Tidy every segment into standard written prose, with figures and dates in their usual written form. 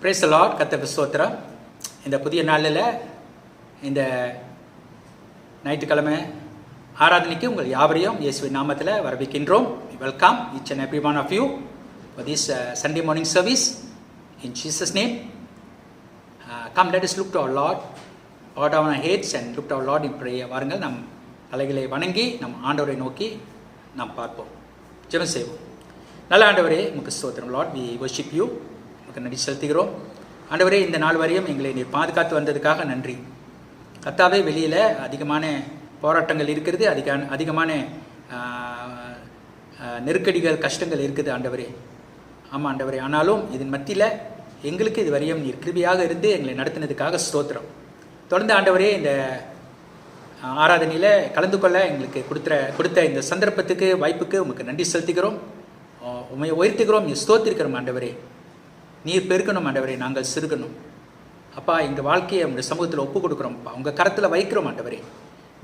Praise the Lord. கர்த்தருக்கு ஸ்தோத்திரம். இந்த புதிய நாளில் இந்த ஞாயிற்றுக்கிழமை ஆராதனைக்கு உங்கள் யாவரையும் இயேசுவின் நாமத்தில் வரவேற்கின்றோம். Welcome each and every one of you for this Sunday morning service in Jesus name. Come, let us look to our Lord, bow down our heads and look to our Lord in prayer. வாருங்கள், நம் தலைகளை வணங்கி நம் ஆண்டவரை நோக்கி நாம் பார்ப்போம், ஜெபம் செய்வோம். நல்ல ஆண்டவரே, உமக்கு ஸ்தோத்திரம். Lord, we worship you. உமக்கு நன்றி செலுத்துகிறோம். ஆண்டவரே, இந்த நாள் வரையும் எங்களை நீர் பாதுகாத்து வந்ததுக்காக நன்றி. கர்த்தாவே, வெளியில் அதிகமான போராட்டங்கள் இருக்கிறது, அதிகமான நெருக்கடிகள், கஷ்டங்கள் இருக்குது ஆண்டவரே. ஆமாம் ஆண்டவரே, ஆனாலும் இதன் மத்தியில் எங்களுக்கு இது வரையும் நீர் கிருபையாக இருந்து எங்களை நடத்தினதுக்காக ஸ்தோத்திரம். தொடர்ந்து ஆண்டவரே, இந்த ஆராதனையில் கலந்து கொள்ள எங்களுக்கு கொடுத்த இந்த சந்தர்ப்பத்துக்கு, வாய்ப்புக்கு உமக்கு நன்றி செலுத்துகிறோம். உண்மையை உயர்த்துகிறோம், நீ ஸ்தோத்திருக்கிறோம் ஆண்டவரே. நீர் பெருக்கணும் ஆண்டவரே, நாங்கள் சிறுகணும். அப்பா, எங்கள் வாழ்க்கையை உங்கள் சமூகத்தில் ஒப்பு கொடுக்குறோம்ப்பா, உங்கள் கரத்தில் வைக்கிறோம் ஆண்டவரே.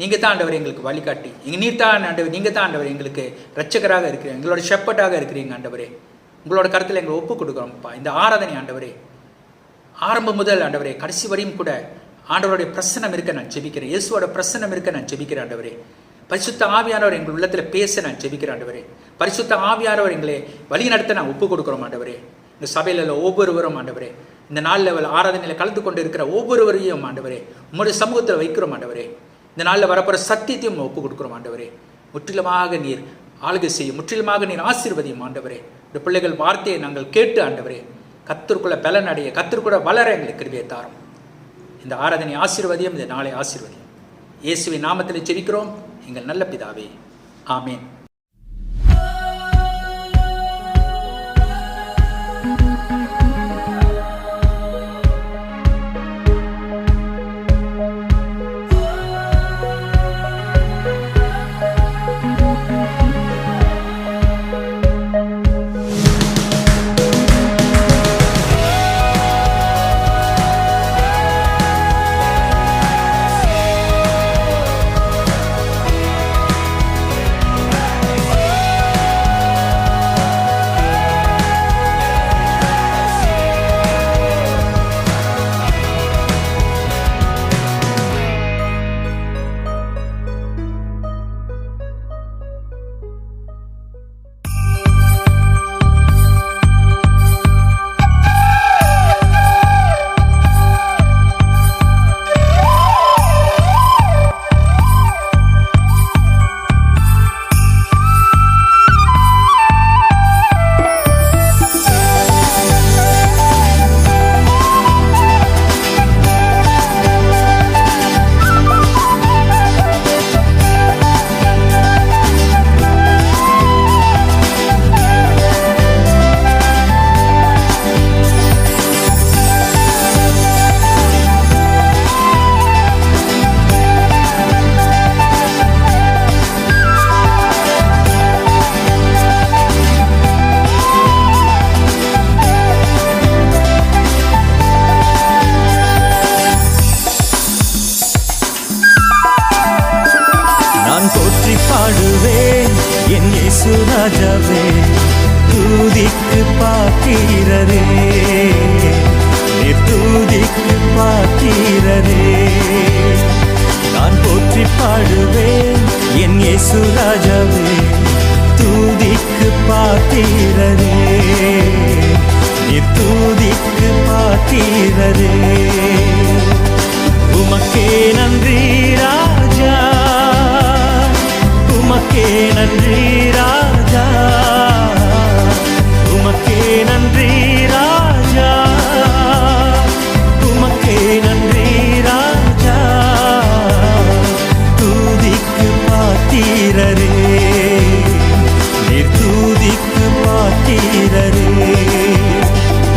நீங்கள் தான் ஆண்டவரே எங்களுக்கு வழிகாட்டி, நீர் தான் ஆண்டவர், நீங்கள் தான் ஆண்டவரே எங்களுக்கு ரட்சகராக இருக்கிறீங்க, எங்களோட ஷெப்பர்டாக இருக்கிறீங்க ஆண்டவரே. உங்களோட கருத்தில் எங்களை ஒப்பு கொடுக்குறோம்ப்பா. இந்த ஆராதனை ஆண்டவரே, ஆரம்பம் முதல் ஆண்டவரே கடைசி வரையும் கூட ஆண்டவருடைய பிரசன்னம் இருக்க நான் ஜெபிக்கிறேன். இயேசுவோட பிரசன்னம் இருக்க நான் ஜெபிக்கிறேன் ஆண்டவரே. பரிசுத்த ஆவியானவர் எங்கள் உள்ளத்தில் பேச நான் ஜெபிக்கிறேன் ஆண்டவரே. பரிசுத்த ஆவியானவர் எங்களை வழி நடத்த நான் ஒப்பு கொடுக்குறோம் ஆண்டவரே. இந்த சபையில் ஒவ்வொருவரும் ஆண்டவரே, இந்த நாளில் ஆராதனையில் கலந்து கொண்டு இருக்கிற ஒவ்வொருவரையும் ஆண்டவரே உங்களுடைய சமூகத்தில் வைக்கிறோம் ஆண்டவரே. இந்த நாளில் வரப்போகிற சத்தியத்தையும் ஒப்பு கொடுக்குறோம் ஆண்டவரே. முற்றிலுமாக நீர் ஆளுகை செய்யும், முற்றிலுமாக நீர் ஆசீர்வதியும் ஆண்டவரே. இந்த பிள்ளைகள் வார்த்தையை நாங்கள் கேட்டு ஆண்டவரே கர்த்தருக்குள்ள பலன் அடைய, கர்த்தருக்குள்ள வளர எங்களுக்கு கிருபையை தாரும். இந்த ஆராதனை ஆசீர்வதியும், இந்த நாளை ஆசீர்வதியும். இயேசுவின் நாமத்தில் ஜெபிக்கிறோம் எங்கள் நல்ல பிதாவே, ஆமேன். பாடுவேன் என் இயேசு ராஜாவே, தூதிக்கு பாத்திரரே, நீர் தூதிக்கு பாத்திரரே. நான் போற்றி பாடுவேன் என் இயேசு ராஜாவே, தூதிக்கு பாத்திரரே, நீர் தூதிக்கு பாத்திரரே. உமக்கே நன்றி ராஜா, உமக்கே நன்றி ராஜா, உமக்கே நன்றி ராஜா, உமக்கே நன்றி ராஜா. தூதிக்கு பாத்திரரே, நீர் தூதிக்கு பாத்திரரே.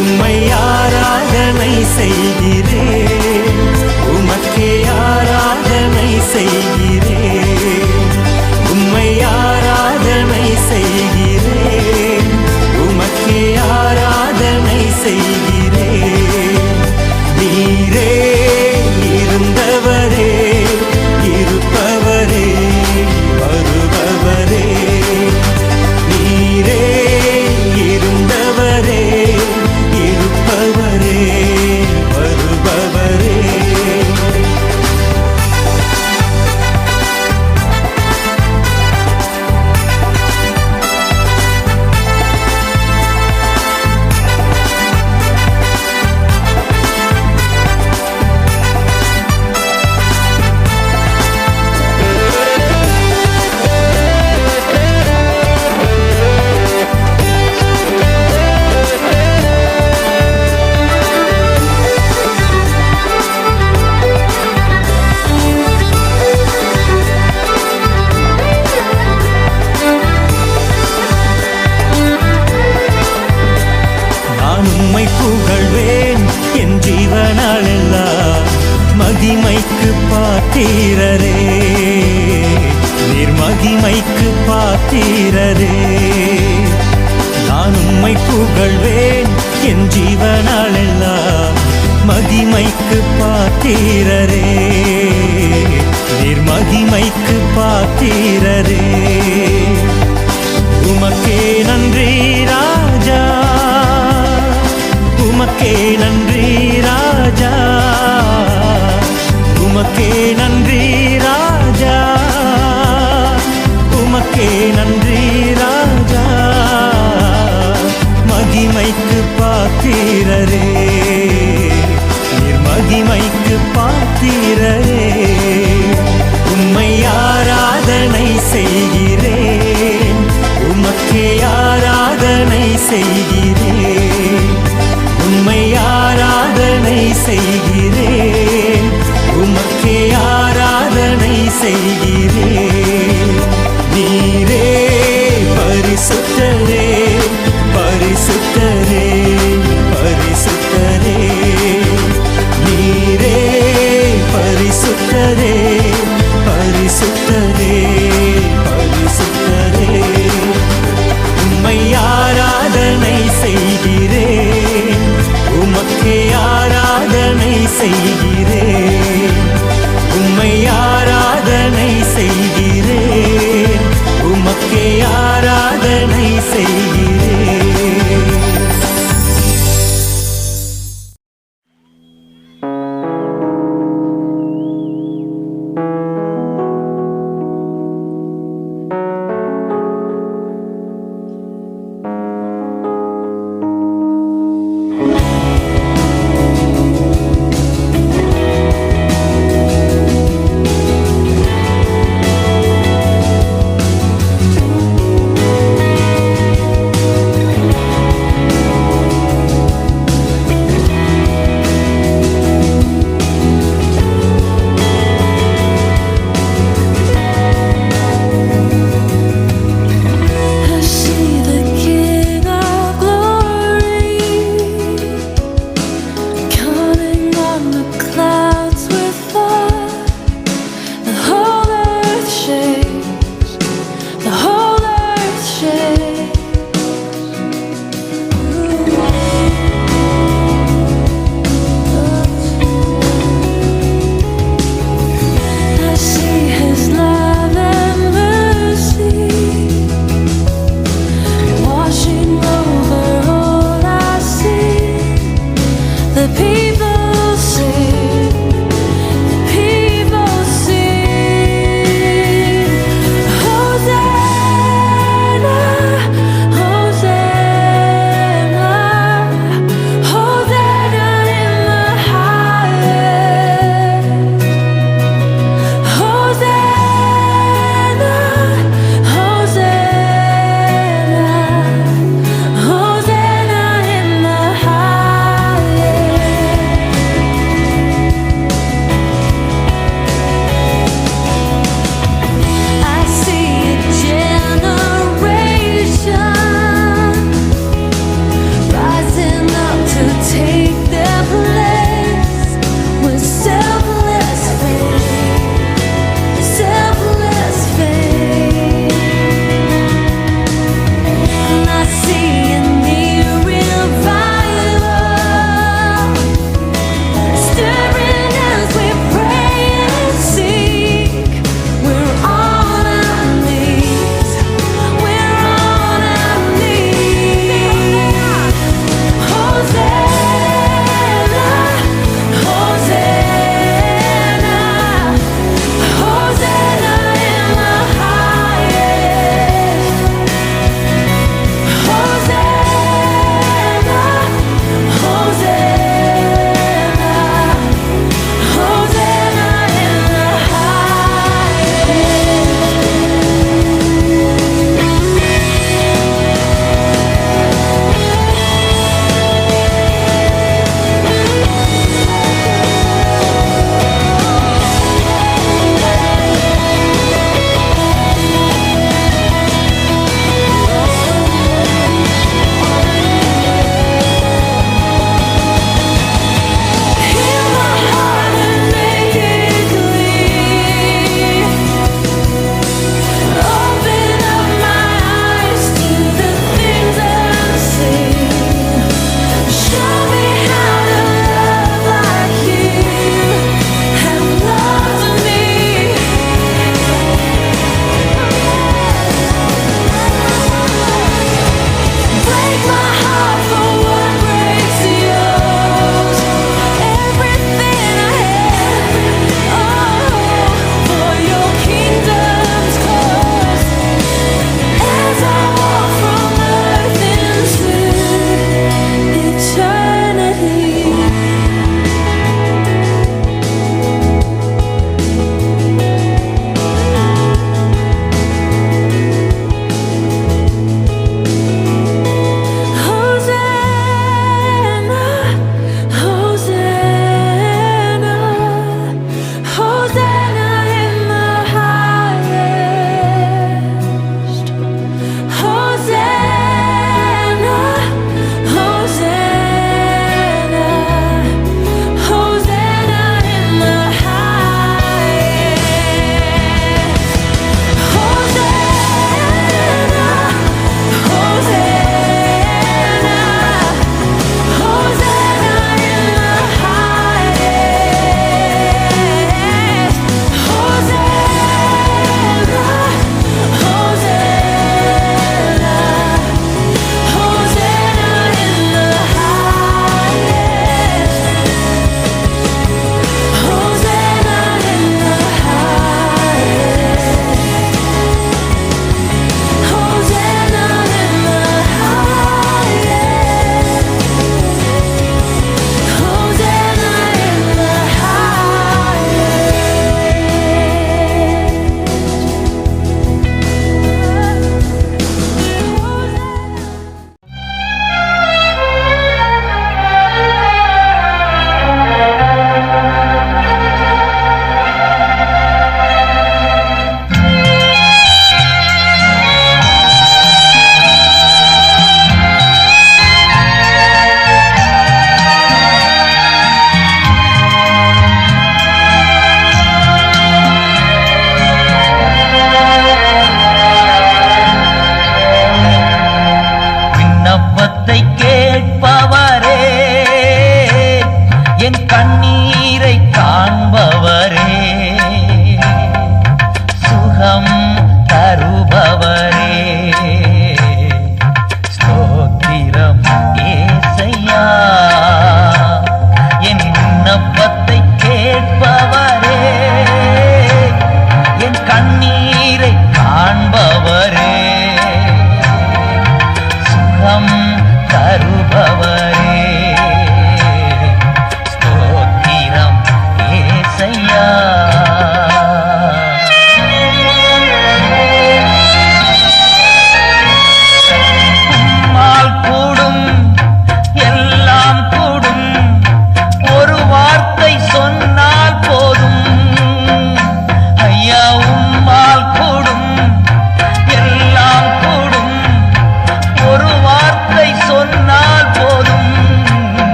உம்மை ஆராதனை செய்கிறேன், உமக்கே ஆராதனை செய்கிறேன். பாத்திரரே, நீர் மகிமைக்கு பாத்திரரே. நான் உம்மை புகழ்வேன் என் ஜீவனாலெல்லாம், மகிமைக்கு பாத்திரரே, நீர் மகிமைக்கு பாத்திரரே. உமக்கே நன்றி ராஜா, உமக்கே நன்றி ராஜா, உமக்கே நன்றி ராஜா, உமக்கே நன்றி ராஜா. மகிமைக்கு பாத்திரரே, நீர் மகிமைக்கு பாத்திரரே. உம்மை ஆராதனை செய்கிறேன், உமக்கே ஆராதனை செய்கிறேன், உம்மை ஆராதனை செய்கிறேன், உமக்கே ஆராதனை செய்கிறேன். நீரே பரிசுத்தரே, பரிசுத்தரே, பரிசுத்தரே. நீரே பரிசுத்தரே, பரிசுத்தரே, பரிசுத்தரே. உம்மை ஆராதனை செய்கிறேன், உமக்கே ஆராதனை செய்கிறேன், உம்மை ஆராதனை செய்கிறேன், உமக்கே ஆராதனை செய்கிறேன்.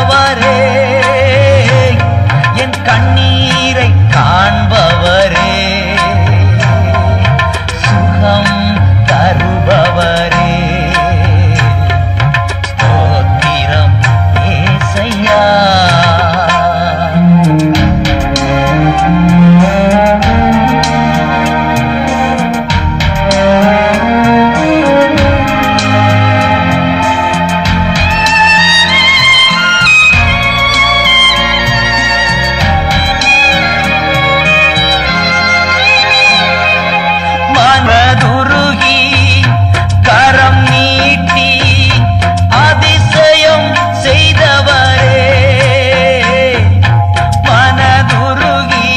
காண்பவரே, என் கண்ணீரை காண்பவரே, சுகம் தருபவரே, ஸ்தோத்திரம் ஏசையா. மனதுருகி கரம் நீட்டி அதிசயம் செய்தவரே, மனதுருகி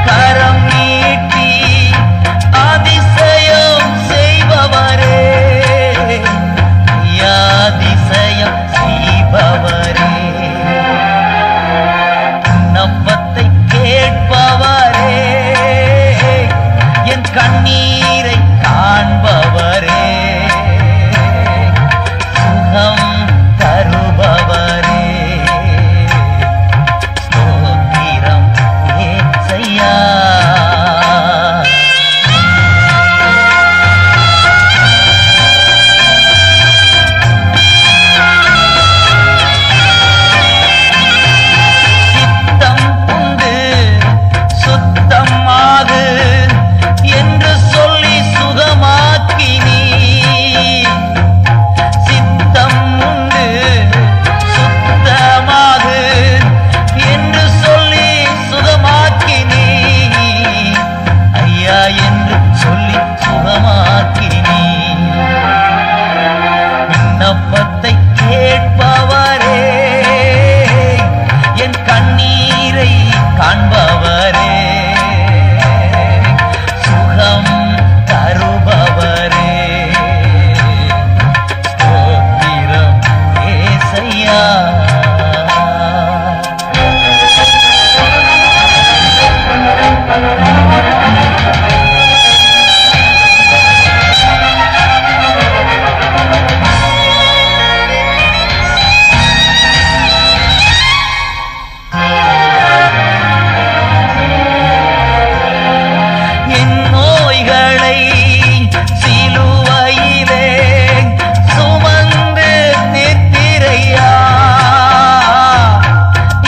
கரம் நீட்டி அதிசயம் செய்பவரே, அதிசயம் செய்பவரே, விண்ணப்பத்தை கேட்பவரே, என் கண்ணீரை காண்பவரே, சுகம் தருபவரே, ஸ்தோத்திரம் ஏசையா. சித்தம் உண்டு சுத்தமாகு என்று சொல்லி சுகமாக்கினி, சித்தம் உண்டு சுத்தமாகு என்று சொல்லி சுகமாக்கினி, ஐயா என்று சொல்லி சுகமாக்கினி, விண்ணப்பத்தை கேட்பவரே, என் கண்ணீரை காண்பவரே, சுகம் தருபவரே, ஸ்தோத்திரம் ஏசையா. என் நோய்களை சிலுவையிலே சுமந்து நித்திரையா,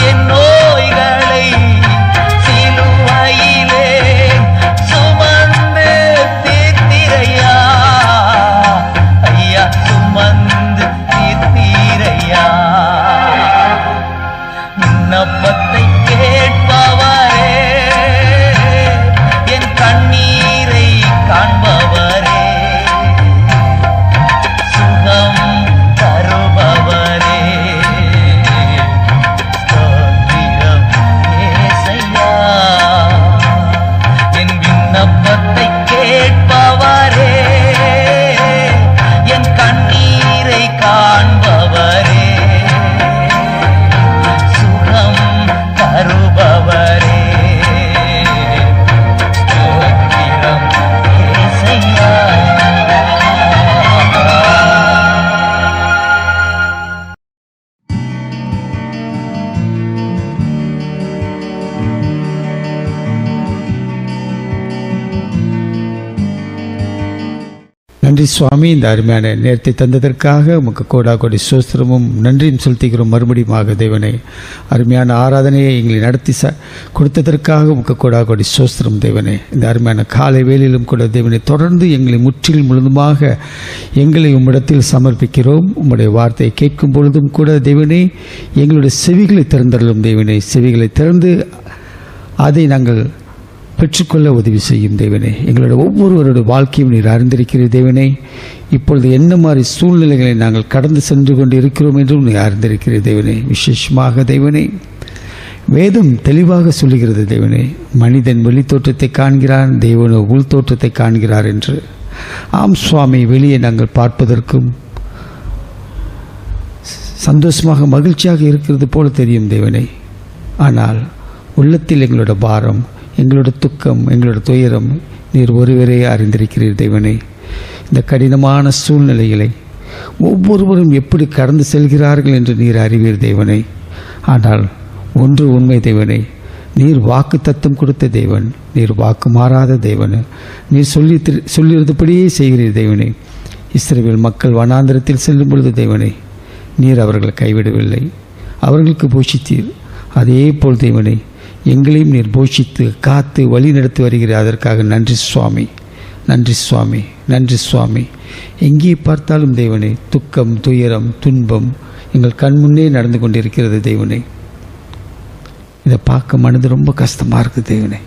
என் நோய்களை சிலுவையிலே சுமந்து நித்திரையா, ஐயா சுமந்து நித்திரையா, விண்ணப்பத்தை கேட்பவரே, என் கண்ணீரை காண்பவரே, சுகம் தருபவரே, ஸ்தோத்திரம் ஏசையா. என் விண்ணப்பத்தை கேட்பவரே, என் கண்ணீரை காண்பவரே, சுகம் தருபவரே, ஸ்தோத்திரம் ஏசையா. நன்றி சுவாமி, இந்த அருமையான நேரத்தை தந்ததற்காக உமக்கு கோடாகோடி ஸ்தோத்திரமும் நன்றியும் செலுத்துகிறோம். மறுபடியுமாக தேவனை அருமையான ஆராதனையை எங்களை நடத்தி கொடுத்ததற்காக உமக்கு கோடாகோடி ஸ்தோத்திரம் தேவனே. இந்த அருமையான காலை வேளையிலும் கூட தேவனை தொடர்ந்து எங்களை முற்றிலும் முழுதுமாக எங்களை உம்மிடத்தில் சமர்ப்பிக்கிறோம். உம்முடைய வார்த்தையை கேட்கும் பொழுதும் கூட தேவனே எங்களுடைய செவிகளை திறந்தருளும் தேவனே. செவிகளை திறந்து அதை நாங்கள் பெற்றுக்கொள்ள உதவி செய்யும் தேவனே. எங்களுடைய ஒவ்வொருவருடைய வாழ்க்கையும் நீர் அறிந்திருக்கிறீர் தேவனே. இப்பொழுது என்ன மாதிரி சூழ்நிலைகளை நாங்கள் கடந்து சென்று கொண்டு இருக்கிறோம் என்றும் நீ அறிந்திருக்கிறீர் தேவனே. விசேஷமாக தேவனே வேதம் தெளிவாக சொல்லுகிறது தேவனே, மனிதன் வெளி தோற்றத்தை காண்கிறான், தேவனோ உள் தோற்றத்தை காண்கிறார் என்று. ஆம் சுவாமி, வெளியே நாங்கள் பார்ப்பதற்கும் சந்தோஷமாக மகிழ்ச்சியாக இருக்கிறது போல தெரியும் தேவனே. ஆனால் உள்ளத்தில் எங்களோட பாரம், எங்களோட துக்கம், எங்களோட துயரம் நீர் ஒருவரே அறிந்திருக்கிறீர் தேவனே. இந்த கடினமான சூழ்நிலைகளை ஒவ்வொருவரும் எப்படி கடந்து செல்கிறார்கள் என்று நீர் அறிவீர் தேவனே. ஆனால் ஒன்று உண்மை தேவனே, நீர் வாக்கு தத்தம் கொடுத்த தேவன், நீர் வாக்கு மாறாத தேவன், நீர் சொல்லியிருந்தபடியே செய்கிறீர் தேவனே. இஸ்ரவேல் மக்கள் வனாந்திரத்தில் செல்லும் பொழுது தேவனே, நீர் அவர்களை கைவிடவில்லை, அவர்களுக்கு போஷித்தீர். அதே போல் தேவனே, எங்களையும் நீர் போஷித்து காத்து வழி நடத்தி வருகிறீர். அதற்காக நன்றி சுவாமி, நன்றி சுவாமி, நன்றி சுவாமி. எங்கே பார்த்தாலும் தேவனே, துக்கம், துயரம், துன்பம் எங்கள் கண் முன்னே நடந்து கொண்டிருக்கிறது தேவனே. இதை பார்க்க மனது ரொம்ப கஷ்டமாக இருக்குது தேவனே.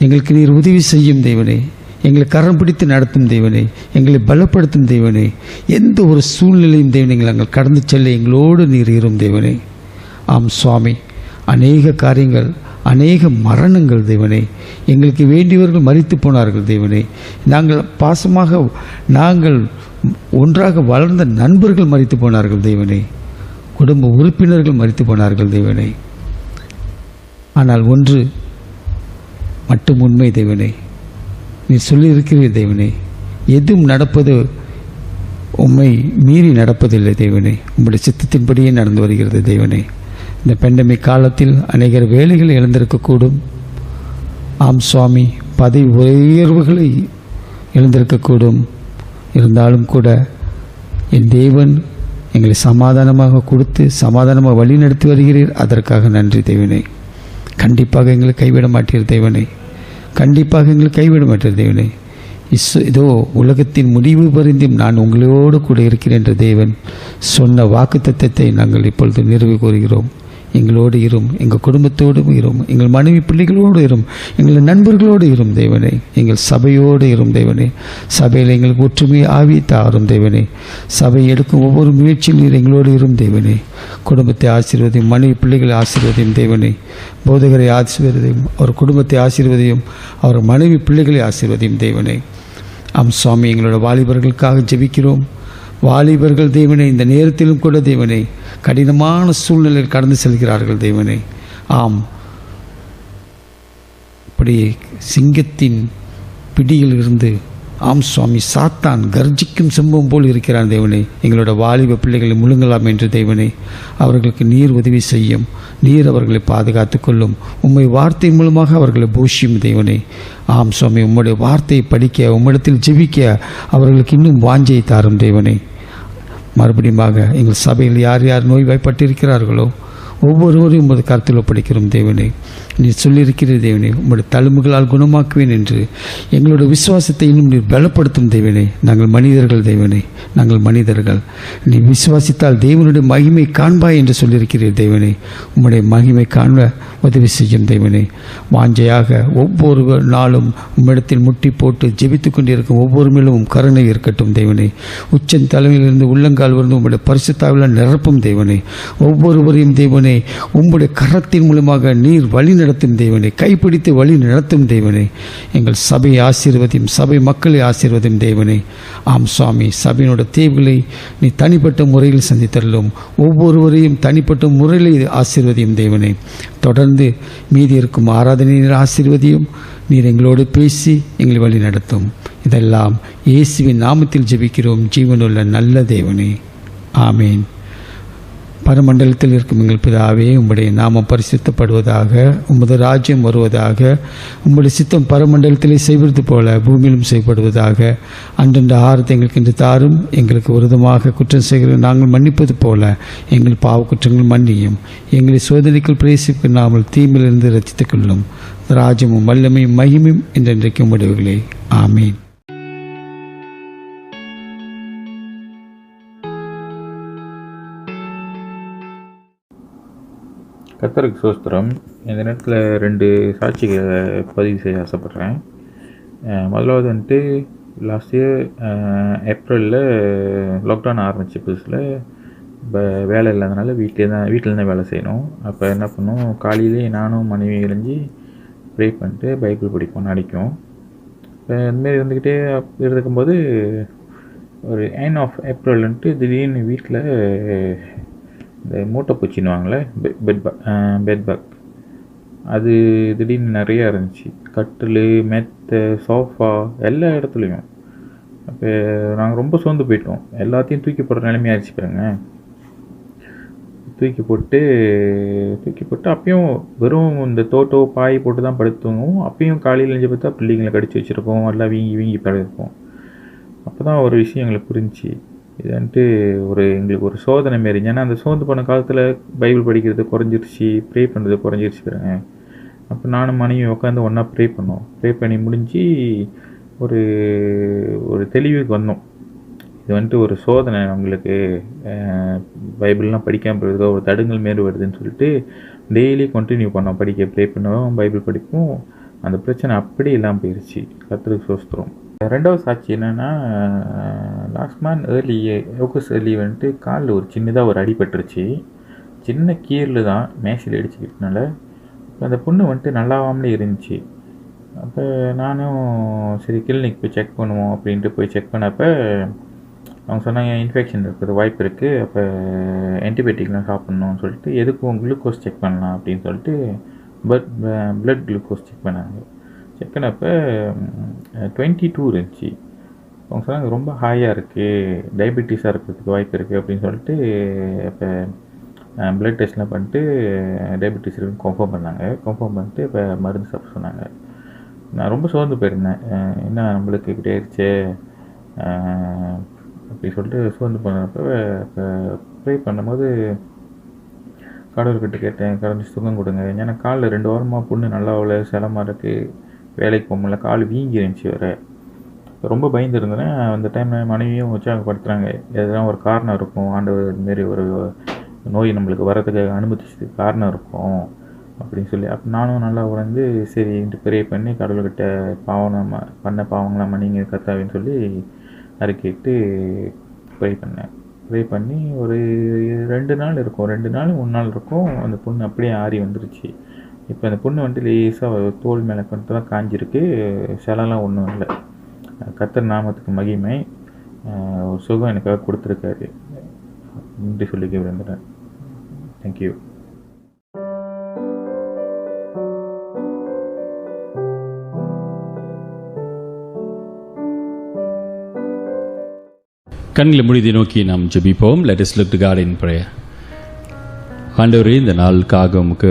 எங்களுக்கு நீர் உதவி செய்யும் தேவனே, எங்களை கரம் பிடித்து நடத்தும் தேவனே, எங்களை பலப்படுத்தும் தேவனே. எந்த ஒரு சூழ்நிலையும் தேவனே நாங்கள் கடந்து செல்ல எங்களோடு நீர் இரும் தேவனே. ஆம் சுவாமி, அநேக காரியங்கள், அநேக மரணங்கள் தேவனே, எங்களுக்கு வேண்டியவர்கள் மரித்து போனார்கள் தேவனே. நாங்கள் ஒன்றாக வளர்ந்த நண்பர்கள் மரித்து போனார்கள் தேவனே. குடும்ப உறுப்பினர்கள் மரித்து போனார்கள் தேவனே. ஆனால் ஒன்று மட்டும் உண்மை தேவனே, நீ சொல்லியிருக்கிறீர் தேவனே, எதுவும் நடப்பது உம்மை மீறி நடப்பதில்லை தேவனே. உம்முடைய சித்தத்தின்படியே நடந்து வருகிறது தேவனே. இந்த பெண்டமிக் காலத்தில் அநேகர் வேலைகளை இழந்திருக்கக்கூடும். ஆம் சுவாமி, பதவி உயர்வுகளை இழந்திருக்கக்கூடும். இருந்தாலும் கூட என் தேவன் எங்களை சமாதானமாக கொடுத்து சமாதானமாக வழி நடத்தி வருகிறீர். அதற்காக நன்றி தேவனே. கண்டிப்பாக எங்களை கைவிட மாட்டீர் தேவனே, கண்டிப்பாக எங்களை கைவிட மாட்டீர் தேவனே. இதோ உலகத்தின் முடிவு பரிந்தும் நான் உங்களோடு கூட இருக்கிறேன் என்ற தேவன் சொன்ன வாக்கு தத்தத்தை நாங்கள் இப்பொழுது நிறுவி கூறுகிறோம். எங்களோடு இரும், எங்கள் குடும்பத்தோடும் இரும், எங்கள் மனைவி பிள்ளைகளோடு இரும், எங்கள் நண்பர்களோடு இரும் தேவனே, எங்கள் சபையோடு இரும் தேவனே. சபையில் எங்களுக்கு ஒற்றுமை ஆவி தாரும் தேவனே. சபை எடுக்கும் ஒவ்வொரு முயற்சியில் நீர் எங்களோடு இரும் தேவனே. குடும்பத்தை ஆசீர்வதியும், மனைவி பிள்ளைகளை ஆசீர்வதியும் தேவனே. போதகரை ஆசீர்வதியும், அவர் குடும்பத்தை ஆசீர்வதியும், அவர் மனைவி பிள்ளைகளை ஆசீர்வதியும் தேவனே. ஆம் சுவாமி, எங்களோட வாலிபர்களுக்காக ஜெபிக்கிறோம். வாலிபர்கள் தேவனே, இந்த நேரத்திலும் கூட தேவனே கடினமான சூழ்நிலையில் கடந்து செல்கிறார்கள் தேவனே. ஆம், இப்படி சிங்கத்தின் பிடியில் இருந்து ஆம் சுவாமி, சாத்தான் கர்ஜிக்கும் சம்பவம் போல் இருக்கிறான் தேவனே. எங்களோட வாலிப பிள்ளைகளை முழுங்கலாம் என்று தேவனே, அவர்களுக்கு நீர் உதவி செய்யும், நீர் அவர்களை பாதுகாத்து கொள்ளும். உம்மை வார்த்தை மூலமாக அவர்களை போஷியும் தேவனே. ஆம் சுவாமி, உம்முடைய வார்த்தையை படிக்க, உம்மிடத்தில் ஜெபிக்க அவர்களுக்கு இன்னும் வாஞ்சை தாரும் தேவனே. மறுபடியுமாக எங்கள் சபையில் யார் யார் நோய்வாய்ப்பட்டிருக்கிறார்களோ ஒவ்வொருவரையும் உமது கருத்தில் ஒப்படைக்கிறோம் தேவனே. நீ சொல்லியிருக்கிற தேவனே, உம்முடைய தழும்புகளால் குணமாக்குவேன் என்று எங்களோட விசுவாசத்தை இன்னும் நீர் பலப்படுத்தும் தேவனே. நாங்கள் மனிதர்கள் தேவனே, நாங்கள் மனிதர்கள். நீ விசுவாசித்தால் தேவனுடைய மகிமை காண்பாய் என்று சொல்லியிருக்கிறீர் தேவனே. உம்முடைய மகிமை காண்ப உதவி செய்யும் தேவனே. வாஞ்சையாக ஒவ்வொரு நாளும் உம்மிடத்தில் முட்டி போட்டு ஜெபித்து கொண்டிருக்கும் ஒவ்வொரு மேலும் கருணை இருக்கட்டும் தேவனே. உச்சன் தலைமையிலிருந்து உள்ளங்கால் வந்து உம்முடைய பரிசுத்தாவில் நிரப்பும் தேவனே. ஒவ்வொருவரையும் தேவனே உம்முடைய கரத்தின் மூலமாக நீர் வழி நடத்தும் தேவனே, கைப்பிடித்து வழி நடத்தும் தேவனே. எங்கள் சபையை ஆசீர்வதியும், சபை மக்களை ஆசீர்வதியும் தேவனே. ஆம் சுவாமி, சபையினோட தேவைகளை நீ தனிப்பட்ட முறையில் சந்தித்தரலும், ஒவ்வொருவரையும் தனிப்பட்ட முறையில் ஆசீர்வதியும் தேவனே. தொடர்ந்து மீதி இருக்கும் ஆராதனையில் ஆசீர்வதியும், நீர் எங்களோடு பேசி எங்களை வழி நடத்தும். இதெல்லாம் இயேசுவின் நாமத்தில் ஜெபிக்கிறோம் ஜீவனுள்ள நல்ல தேவனே, ஆமேன். பரமண்டலத்தில் இருக்கும் எங்கள் பிதாவே, உம்முடைய நாமம் பரிசுத்தப்படுவதாக, உமது ராஜ்யம் வருவதாக, உம்முடைய சித்தம் பரமண்டலத்திலே செய்வது போல பூமியிலும் செய்யப்படுவதாக. அன்றென்ற ஆகாரத்தை எங்களுக்கு இன்று தாரும். எங்களுக்கு விரோதமாக குற்றம் செய்கிற நாங்கள் மன்னிப்பது போல எங்கள் பாவ குற்றங்கள் மன்னியும். எங்களை சோதனைக்குள் பிரவேசிக்காமல் தீமையிலிருந்து ரட்சித்துக் கொள்ளும். ராஜ்யமும் வல்லமையும் மகிமையும் என்றென்றைக்கும் உடையவர்களே, ஆமீன். கர்த்தருக்கு ஸ்தோத்திரம். இந்த நேரத்தில் 2 சாட்சிகளை பதிவு செய்ய ஆசைப்பட்றேன். முதலாவது வந்துட்டு லாஸ்ட் இயர் ஏப்ரலில் லாக்டவுன் ஆரம்பித்த புதுசில் வேலை இல்லாதனால வீட்டிலேருந்து வேலை செய்யணும். அப்போ என்ன பண்ணோம், காலையிலேயே நானும் மனைவி இணைஞ்சி ப்ரே பண்ணிட்டு பைபிள் படிப்போம், நடிக்கும். இந்தமாரி இருந்துக்கிட்டே இருக்கும்போது ஒரு எண்ட் ஆஃப் ஏப்ரல்ன்ட்டு திடீர்னு வீட்டில் இந்த மூட்டைப்பூச்சின்னுவாங்களே, பெட்பக், அது திடீர்னு நிறையா இருந்துச்சு. கட்டில், மெத்தை, சோஃபா எல்லா இடத்துலையும். அப்போ நாங்கள் ரொம்ப சோர்ந்து போயிட்டோம். எல்லாத்தையும் தூக்கி போடுற நிலைமையாகிடுச்சு பாருங்க. தூக்கி போட்டு அப்பயும் வெறும் இந்த தோட்டோ பாய் போட்டு தான் படுத்துவோம். அப்பயும் காலையில் எழுந்து பார்த்தா பிள்ளைங்களை கடிச்சு வச்சுருக்கோம், எல்லாம் வீங்கி படுப்போம். அப்போ தான் ஒரு விஷயம் எங்களுக்கு புரிஞ்சிச்சு. இது வந்துட்டு எங்களுக்கு ஒரு சோதனை மாரி. ஏன்னா அந்த சோர்ந்து போன காலத்தில் பைபிள் படிக்கிறது குறைஞ்சிருச்சு, ப்ரே பண்ணுறது குறைஞ்சிருச்சு பாருங்க. அப்போ நானும் மனைவி உட்காந்து ஒன்றா ப்ரே பண்ணோம். ப்ரே பண்ணி முடிஞ்சு ஒரு தெளிவுக்கு வந்தோம். இது வந்துட்டு ஒரு சோதனை, அவங்களுக்கு பைபிள்லாம் படிக்காமல் போகிறதுக்கோ ஒரு தடுங்கல் மாரி வருதுன்னு சொல்லிட்டு டெய்லி கண்டினியூ பண்ணோம். ப்ரே பண்ணுவோம், பைபிள் படிப்போம். அந்த பிரச்சனை அப்படி இல்லாமல் போயிடுச்சு. கர்த்தருக்கு ஸ்தோத்திரம். ரெண்டாவது சாட்சி என்னென்னா, லாஸ்ட் மந்த் ஆகஸ்ட் ஏர்லி வந்துட்டு காலில் ஒரு சின்னதாக ஒரு அடிபட்டுருச்சு. சின்ன கீரில் தான் மேஷில் அடிச்சுக்கிட்டனால. அந்த பொண்ணு வந்துட்டு நல்லாவாமலே இருந்துச்சு. அப்போ நானும் சரி கிளினிக் போய் செக் பண்ணுவோம் அப்படின்ட்டு போய் செக் பண்ணப்போ அவங்க சொன்னாங்க இன்ஃபெக்ஷன் இருக்குது, வாய்ப்பு இருக்குது, அப்போ ஆன்டிபயோட்டிக்லாம் சாப்பிட்ணுன்னு சொல்லிட்டு எதுக்கும் குளுக்கோஸ் செக் பண்ணலாம் அப்படின்னு சொல்லிட்டு ப்ளட் குளுக்கோஸ் செக் பண்ணாங்க. செக் பண்ணப்போ 22 இருந்துச்சு. அவங்க சொன்னாங்க ரொம்ப ஹாயாக இருக்குது, டயபெட்டிஸாக இருக்கிறதுக்கு வாய்ப்பு இருக்குது அப்படின்னு சொல்லிட்டு இப்போ ப்ளட் டெஸ்ட்லாம் பண்ணிட்டு டயபெட்டிஸ் இருக்குன்னு கன்ஃபார்ம் பண்ணாங்க. கன்ஃபார்ம் பண்ணிட்டு இப்போ மருந்து சாப்பிட சொன்னாங்க. நான் ரொம்ப சோர்ந்து போயிருந்தேன். என்ன நம்மளுக்கு இப்படி ஆயிடுச்சு அப்படி சொல்லிட்டு சோர்ந்து போனப்போ இப்போ ப்ரே பண்ணும்போது கடவுள்கிட்ட கேட்டேன், கடவுள் சுகம் கொடுங்க. ஏன்னா காலில் 2 வாரமாக புண்ணு நல்லா அவ்வளோ சிலமாக இருக்குது, வேலைக்கு போக முடியல, கால் வீங்கி இருந்துச்சு வேறு. ரொம்ப பயந்துருந்தேன். அந்த டைமில் மனைவியும் உற்சாகப்படுத்துகிறாங்க, எதனா ஒரு காரணம் இருக்கும், ஆண்டவர் இதுமாரி ஒரு நோய் நம்மளுக்கு வரதுக்கு அனுமதிச்சதுக்கு காரணம் இருக்கும் அப்படின்னு சொல்லி. அப்போ நானும் நல்லா உணர்ந்து சரின்ட்டு ப்ரே பண்ணி கடவுள்கிட்ட பாவங்களாம் மன்னிங்க கர்த்தாவின்னு சொல்லி அறிக்கையிட்டு ப்ரே பண்ணேன். ப்ரே பண்ணி ஒரு 2 நாள் இருக்கும், 2 நாள் 3 நாள் இருக்கும். அந்த புண்ணு அப்படியே ஆறி வந்துருச்சு. இப்போ அந்த புண்ணு வந்துட்டு லேசாக தோல் மேலே கொண்டு தான் காஞ்சிருக்கு, சிலலாம் ஒன்றும் இல்லை. கர்த்தர் நாமத்துக்கு மகிமை. ஒரு சுகம் எனக்காக கொடுத்துருக்காரு. நன்றி சொல்லிக்க விரும்புகிறேன். தேங்க்யூ. கண்களை முடிதி நோக்கி நாம் ஜெபிப்போம். Let us look to God in prayer. ஆண்டவரே, இந்த நாளுக்காக உமக்கு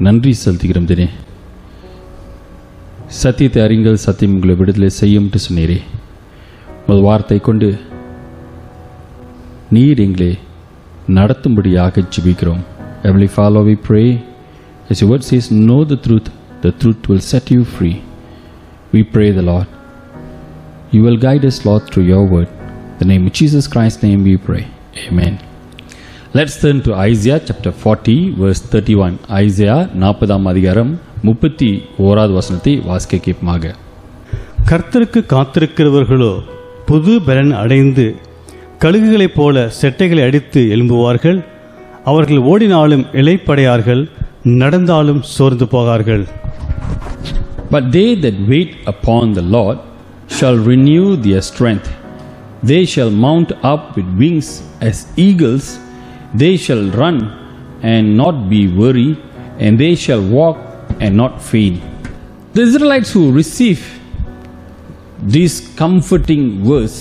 நன்றி செலுத்துகிறோம். தினே சத்தியத்தை அறிங்கள், சத்தியம் உங்களை விடுதலை செய்யும்ட்டு சொன்னீரே. உமது வார்த்தை கொண்டு நீர் எங்களை நடத்தும்படியாக ஜெபிக்கிறோம். Heavenly Father, we pray, as your word says, know the truth will set you free. We pray the Lord, you will guide us, Lord, through your word. In the name of Jesus Christ's name we pray. Amen. Let's turn to Isaiah chapter 40 verse 31. Isaiah 40 அதிகாரம் 31வது வசனத்தை வாசிக்க கேட்போமாக. கர்த்தருக்கு காத்திருக்கிறவர்களோ புது பலன் அடைந்து கழுகுகளைப் போல செட்டைகளை அடித்து எழும்புவார்கள். அவர்கள் ஓடினாலும் இளைப்படையார்கள், நடந்தாலும் சோர்ந்து போகார்கள். But they that wait upon the Lord shall renew their strength. They shall mount up with wings as eagles. They shall run and not be weary, and they shall walk and not faint. The Israelites who receive this comforting verse,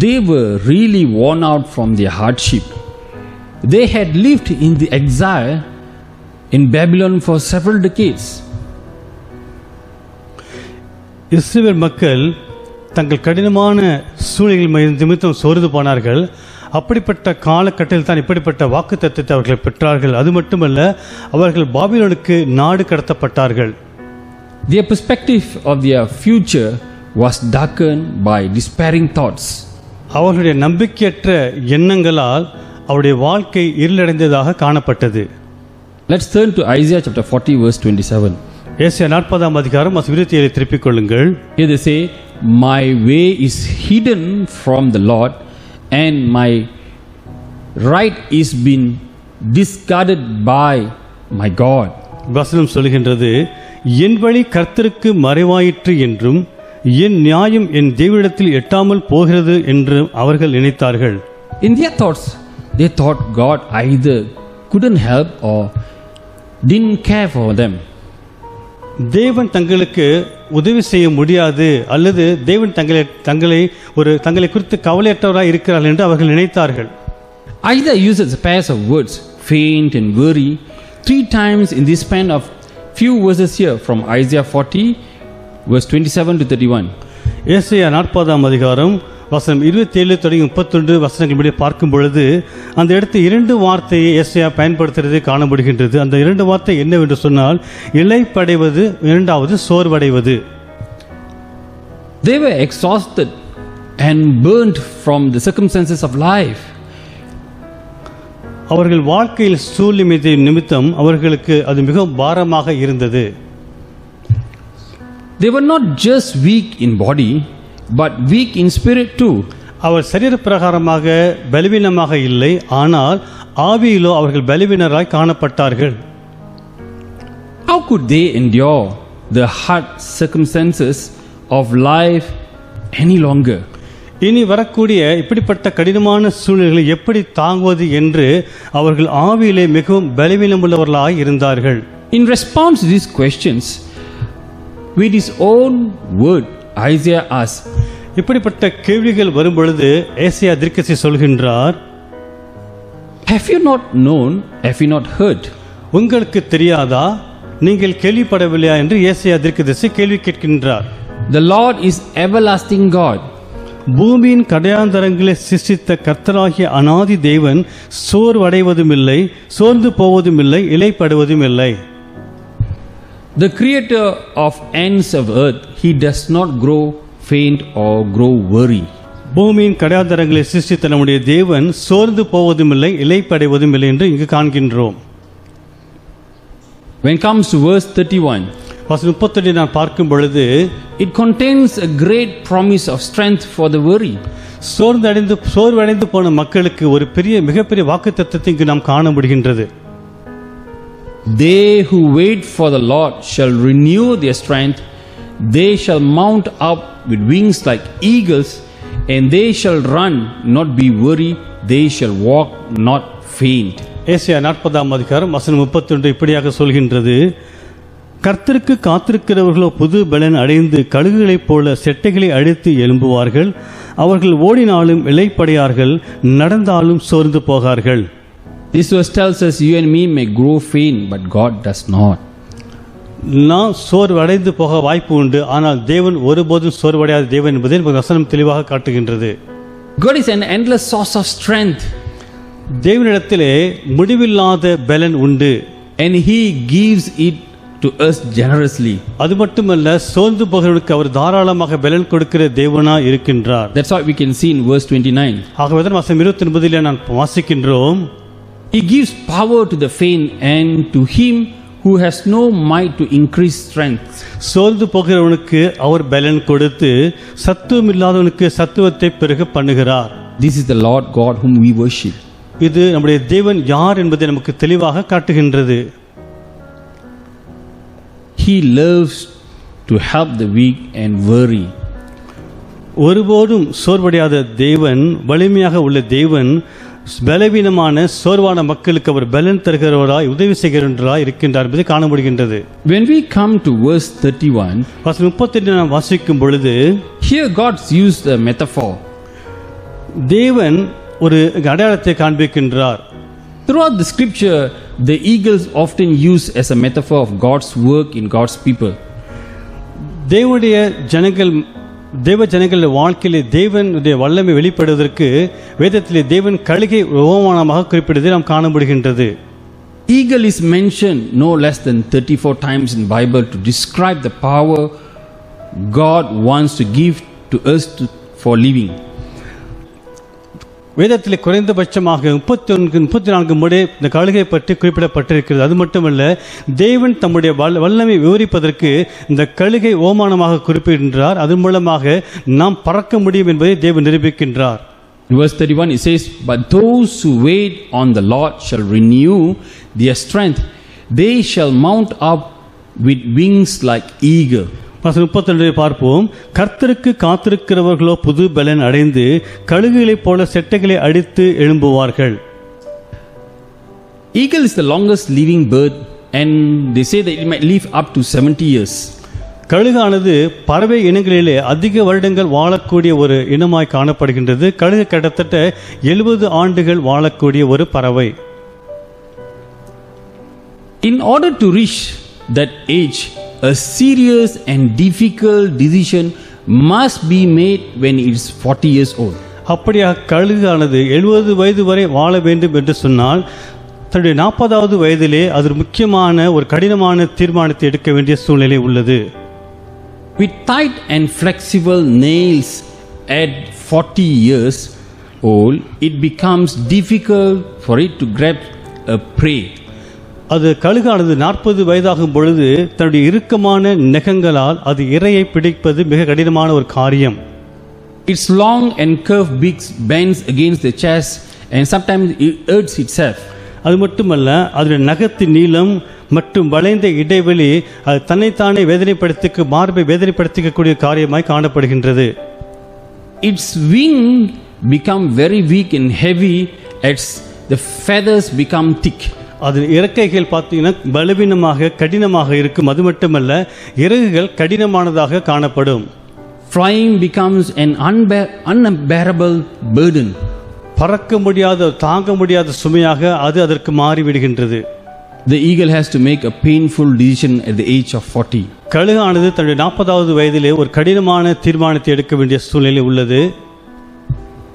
they were really worn out from their hardship. They had lived in the exile in Babylon for several decades. இஸ்ரவேல் மக்கள் தங்கள் கடினமான சூழ்நிலைகள் நிமித்தம் சோர்ந்து போனார்கள். அப்படிப்பட்ட காலகட்டத்தில் தான் இப்படிப்பட்ட வாக்குத்தத்தத்தை அவர்கள் பெற்றார்கள். அது மட்டுமல்ல, அவர்கள் பாபிலோனுக்கு நாடு கடத்தப்பட்டார்கள். Their perspective of their future was darkened by despairing thoughts. அவர்களுடைய நம்பிக்கையற்ற எண்ணங்களால் அவருடைய வாழ்க்கை இருளடைந்ததாக காணப்பட்டது. Let's turn to Isaiah chapter 40 verse 27. ஏசாயா 40 அதிகாரம் 27 திருப்பிக் கொள்ளுங்கள். Here they say, my way is hidden from the Lord, and my right is been discarded by my God. வசனம் சொல்கின்றது, என் வழி கர்த்தருக்கு மறைவாயிற்று என்றும் என் நியாயம் என் தேவனிடத்தில் எட்டாமல் போகிறது என்று அவர்கள் நினைத்தார்கள். In their thoughts, they thought God either couldn't help or didn't care for them. தேவன் தங்களுக்கு உதவி செய்ய முடியாது அல்லது தேவன் தங்களை குறித்து கவலையற்றவராக இருக்கிறார்கள் என்று அவர்கள் நினைத்தார்கள். Isaiah uses pairs of words, faint and weary, 3 times in this span of few verses here from Isaiah 40, verse 27 to 31. ஏசாயா 40ஆம் அதிகாரம் வசனம் 27 தொடங்கி 31 வசனங்கள் பார்க்கும் பொழுது அந்த இடத்து 2 வார்த்தையை ஏசாயா பயன்படுத்துறது காணப்படுகின்றது. அந்த 2 வார்த்தை என்னவென்று சொன்னால் இளைப்படைவது, இரண்டாவது சோர்வடைவது. They were exhausted and burnt from the circumstances of life. அவர்கள் வாழ்க்கையில் சூழ்நிலை நிமித்தம் அவர்களுக்கு அது மிகவும் பாரமாக இருந்தது. They were not just weak in body, but weak in spirit too. அவர் சரீர பிரகாரமாக பலவீனமாக இல்லை, ஆனால் ஆவியிலோ அவர்கள் பலவீனராய் காணப்பட்டார்கள். How could they endure the hard circumstances of life any longer? இனி வரக்கூடிய இப்படிப்பட்ட கடினமான சூழ்நிலைகளை எப்படி தாங்குவது என்று அவர்கள் ஆவியிலே மிகவும் பலவீனமுள்ளவர்களாய் இருந்தார்கள். In response to these questions, with his own word, Isaiah asks, இப்படிப்பட்ட கேள்விகள் வரும் பொழுது ஏசாயா தீர்க்கதரிசி சொல்கின்றார், have you not known, have you not heard? உங்களுக்கு தெரியாதா, நீங்கள் கேள்விப்படவில்லையா என்று ஏசாயா தீர்க்கதரிசி கேள்வி கேட்கின்றார். The Lord is everlasting God. பூமியின் கடையாந்தரங்களை சிருஷ்டித்த கர்த்தராகிய அநாதி தேவன் சோர்வடைவதுமில்லை, சோர்ந்து போவதுமில்லை, இளைப்படுவதும் இல்லை. The creator of ends of earth, he does not grow faint or grow weary. பூமியின் கடையாந்தரங்களை சிருஷ்டித்த நம்முடைய தேவன் சோர்ந்து போவதுமில்லை, இளைப்படைவதும் இல்லை என்று இங்கு காண்கின்றோம். When it comes to verse 31, வசனம் 31 நான் பார்க்கும் பொழுது it contains a great promise of strength for the weary. சோர்வடைந்து போன மக்களுக்கு ஒரு மிகப்பெரிய வாக்குத்தத்தத்தை இங்கு நாம் காண முடிகின்றது. They who wait for the Lord shall renew their strength. They shall mount up with wings like eagles, and they shall run, not be weary. They shall walk, not faint. ஏசாயா 40ஆம் அதிகாரம் வசனம் 31 இப்படியாக சொல்கின்றது, கர்த்தருக்கு காத்திருக்கிறவர்களோ புது பலன் அடைந்து கழுகுகளைப் போல செட்டைகளை அடித்து எழும்புவார்கள். அவர்கள் ஓடினாலும் இளைப்படையார்கள், நடந்தாலும் சோர்ந்து போகார்கள். This verse tells us you and me may grow faint, but God does not. நாம் சோர்வடைந்து போக வாய்ப்பு உண்டு, ஆனால் தேவன் ஒருபோதும் சோர்வடையாத தேவன் என்பதை நமக்கு வசனம் தெளிவாக காட்டுகின்றது. God is an endless source of strength, தேவனிடத்திலே முடிவில்லாத பலன் உண்டு, and He gives it to us generously. அது மட்டுமல்ல, சோர்ந்து போகிறவர்களுக்கு அவர் தாராளமாக பலன் கொடுக்கிற தேவனா இருக்கின்றார். That's what we can see in verse 29. ஆகவே தான் வசனம் 29 நாம் வாசிக்கின்றோம், He gives power to the faint, and to him who has no might to increase strength. சோர்ந்து போகிறவனுக்கு அவர் பலன் கொடுத்து சத்துவம் இல்லாதவனுக்கு சத்துவத்தை பெருக பண்ணுகிறார். This is the Lord God whom we worship. இது நம்முடைய தேவன் யார் என்பதை நமக்கு தெளிவாக காட்டுகின்றது. He loves to help the weak and weary. ஒருபோதும் சோர்வடையாத தேவன், வலிமையாக உள்ள தேவன், பலவீனமான சோர்வான மக்களுக்கு அவர் பலன் தருகிறவராய் உதவி செய்கிறவராய் இருக்கின்றார் என்பதை காண முடிகின்றது. When we come to verse 31, வசனம் 32 நாம் வாசிக்கும் பொழுது here God's used a metaphor. தேவன் ஒரு அடையாளத்தை காண்பிக்கின்றார். Throughout the scripture, the eagles often used as a metaphor of God's work in God's people. தேவனுடைய தேவ ஜனங்கள் வாழ்க்கையிலே தேவனுடைய வல்லமை வெளிப்படுவதற்கு வேதத்திலே தேவன் கழுகை உபமானமாக குறிப்பிடுவதை நாம் காணப்படுகின்றது. Eagle is mentioned no less than 34 times in Bible to describe the power God wants to give to us for living. வேதத்திலே குறைந்தபட்சமாக 34 முறை இந்த கழுகை பற்றி குறிப்பிடப்பட்டிருக்கிறது. அது மட்டுமல்ல, தேவன் தம்முடைய வல்லமை விவரிப்பதற்கு இந்த கழுகை ஓமானமாக குறிப்பிடுகின்றார். அதன் மூலமாக நாம் பறக்க முடியும் என்பதை தேவன் நிரூபிக்கின்றார். In verse 31 it says, but those who wait on the Lord shall renew their strength. They shall mount up with wings like eagle. 32 பார்ப்போம், கர்த்தருக்கு காத்திருக்கிறவர்களோ புது பலன் அடைந்து கழுகுகளைப் போல செட்டைகளை அடித்து எழும்புவார்கள். Eagle is the longest living bird and they say that it might live up to 70 years. கழுகானது பறவை இனங்களிலே அதிக வருடங்கள் வாழக்கூடிய ஒரு இனமாய் காணப்படுகின்றது. கழுகு கிட்டத்தட்ட 70 ஆண்டுகள் வாழக்கூடிய ஒரு பறவை. In order to reach that age, a serious and difficult decision must be made when it is 40 years old. அப்படியாக கழுகானது 70 வயது வரை வாழ வேண்டும் என்று சொன்னால் தன்னுடைய 40வது வயதிலே அது முக்கியமான ஒரு கடினமான தீர்மானத்தை எடுக்க வேண்டிய சூழ்நிலை உள்ளது. With tight and flexible nails at 40 years old, it becomes difficult for it to grab a prey. அது கழுகானது 40 வயதாகும் பொழுது தன்னுடைய இறுக்கமான நெகங்களால் அது இரையை பிடிப்பது மிக கடினமான ஒரு காரியம். Its long and curved beak bends against the chest and sometimes it hurts itself. அது மட்டுமல்ல அதனுடைய நகத்தின் நீளம் மற்றும் வளைந்த இடைவெளி அது தன்னைத்தானே மார்பை வேதனைப்படுத்திக்கக்கூடிய காரியமாய் காணப்படுகின்றது. Its wing become very weak and heavy as the feathers become thick. அது இறக்கைகள் பார்த்தீங்கன்னா பலவீனமாக கடினமாக இருக்கும். அது மட்டுமல்ல இறகுகள் கடினமானதாக காணப்படும். Flying becomes an unbearable burden. பறக்க முடியாத தாங்க முடியாத சுமையாக அது அதற்கு மாறிவிடுகின்றது. The eagle has to make a painful decision at the age of 40. கழுகானது தன்னுடைய 40வது வயதிலே ஒரு கடினமான தீர்மானத்தை எடுக்க வேண்டிய சூழ்நிலை உள்ளது.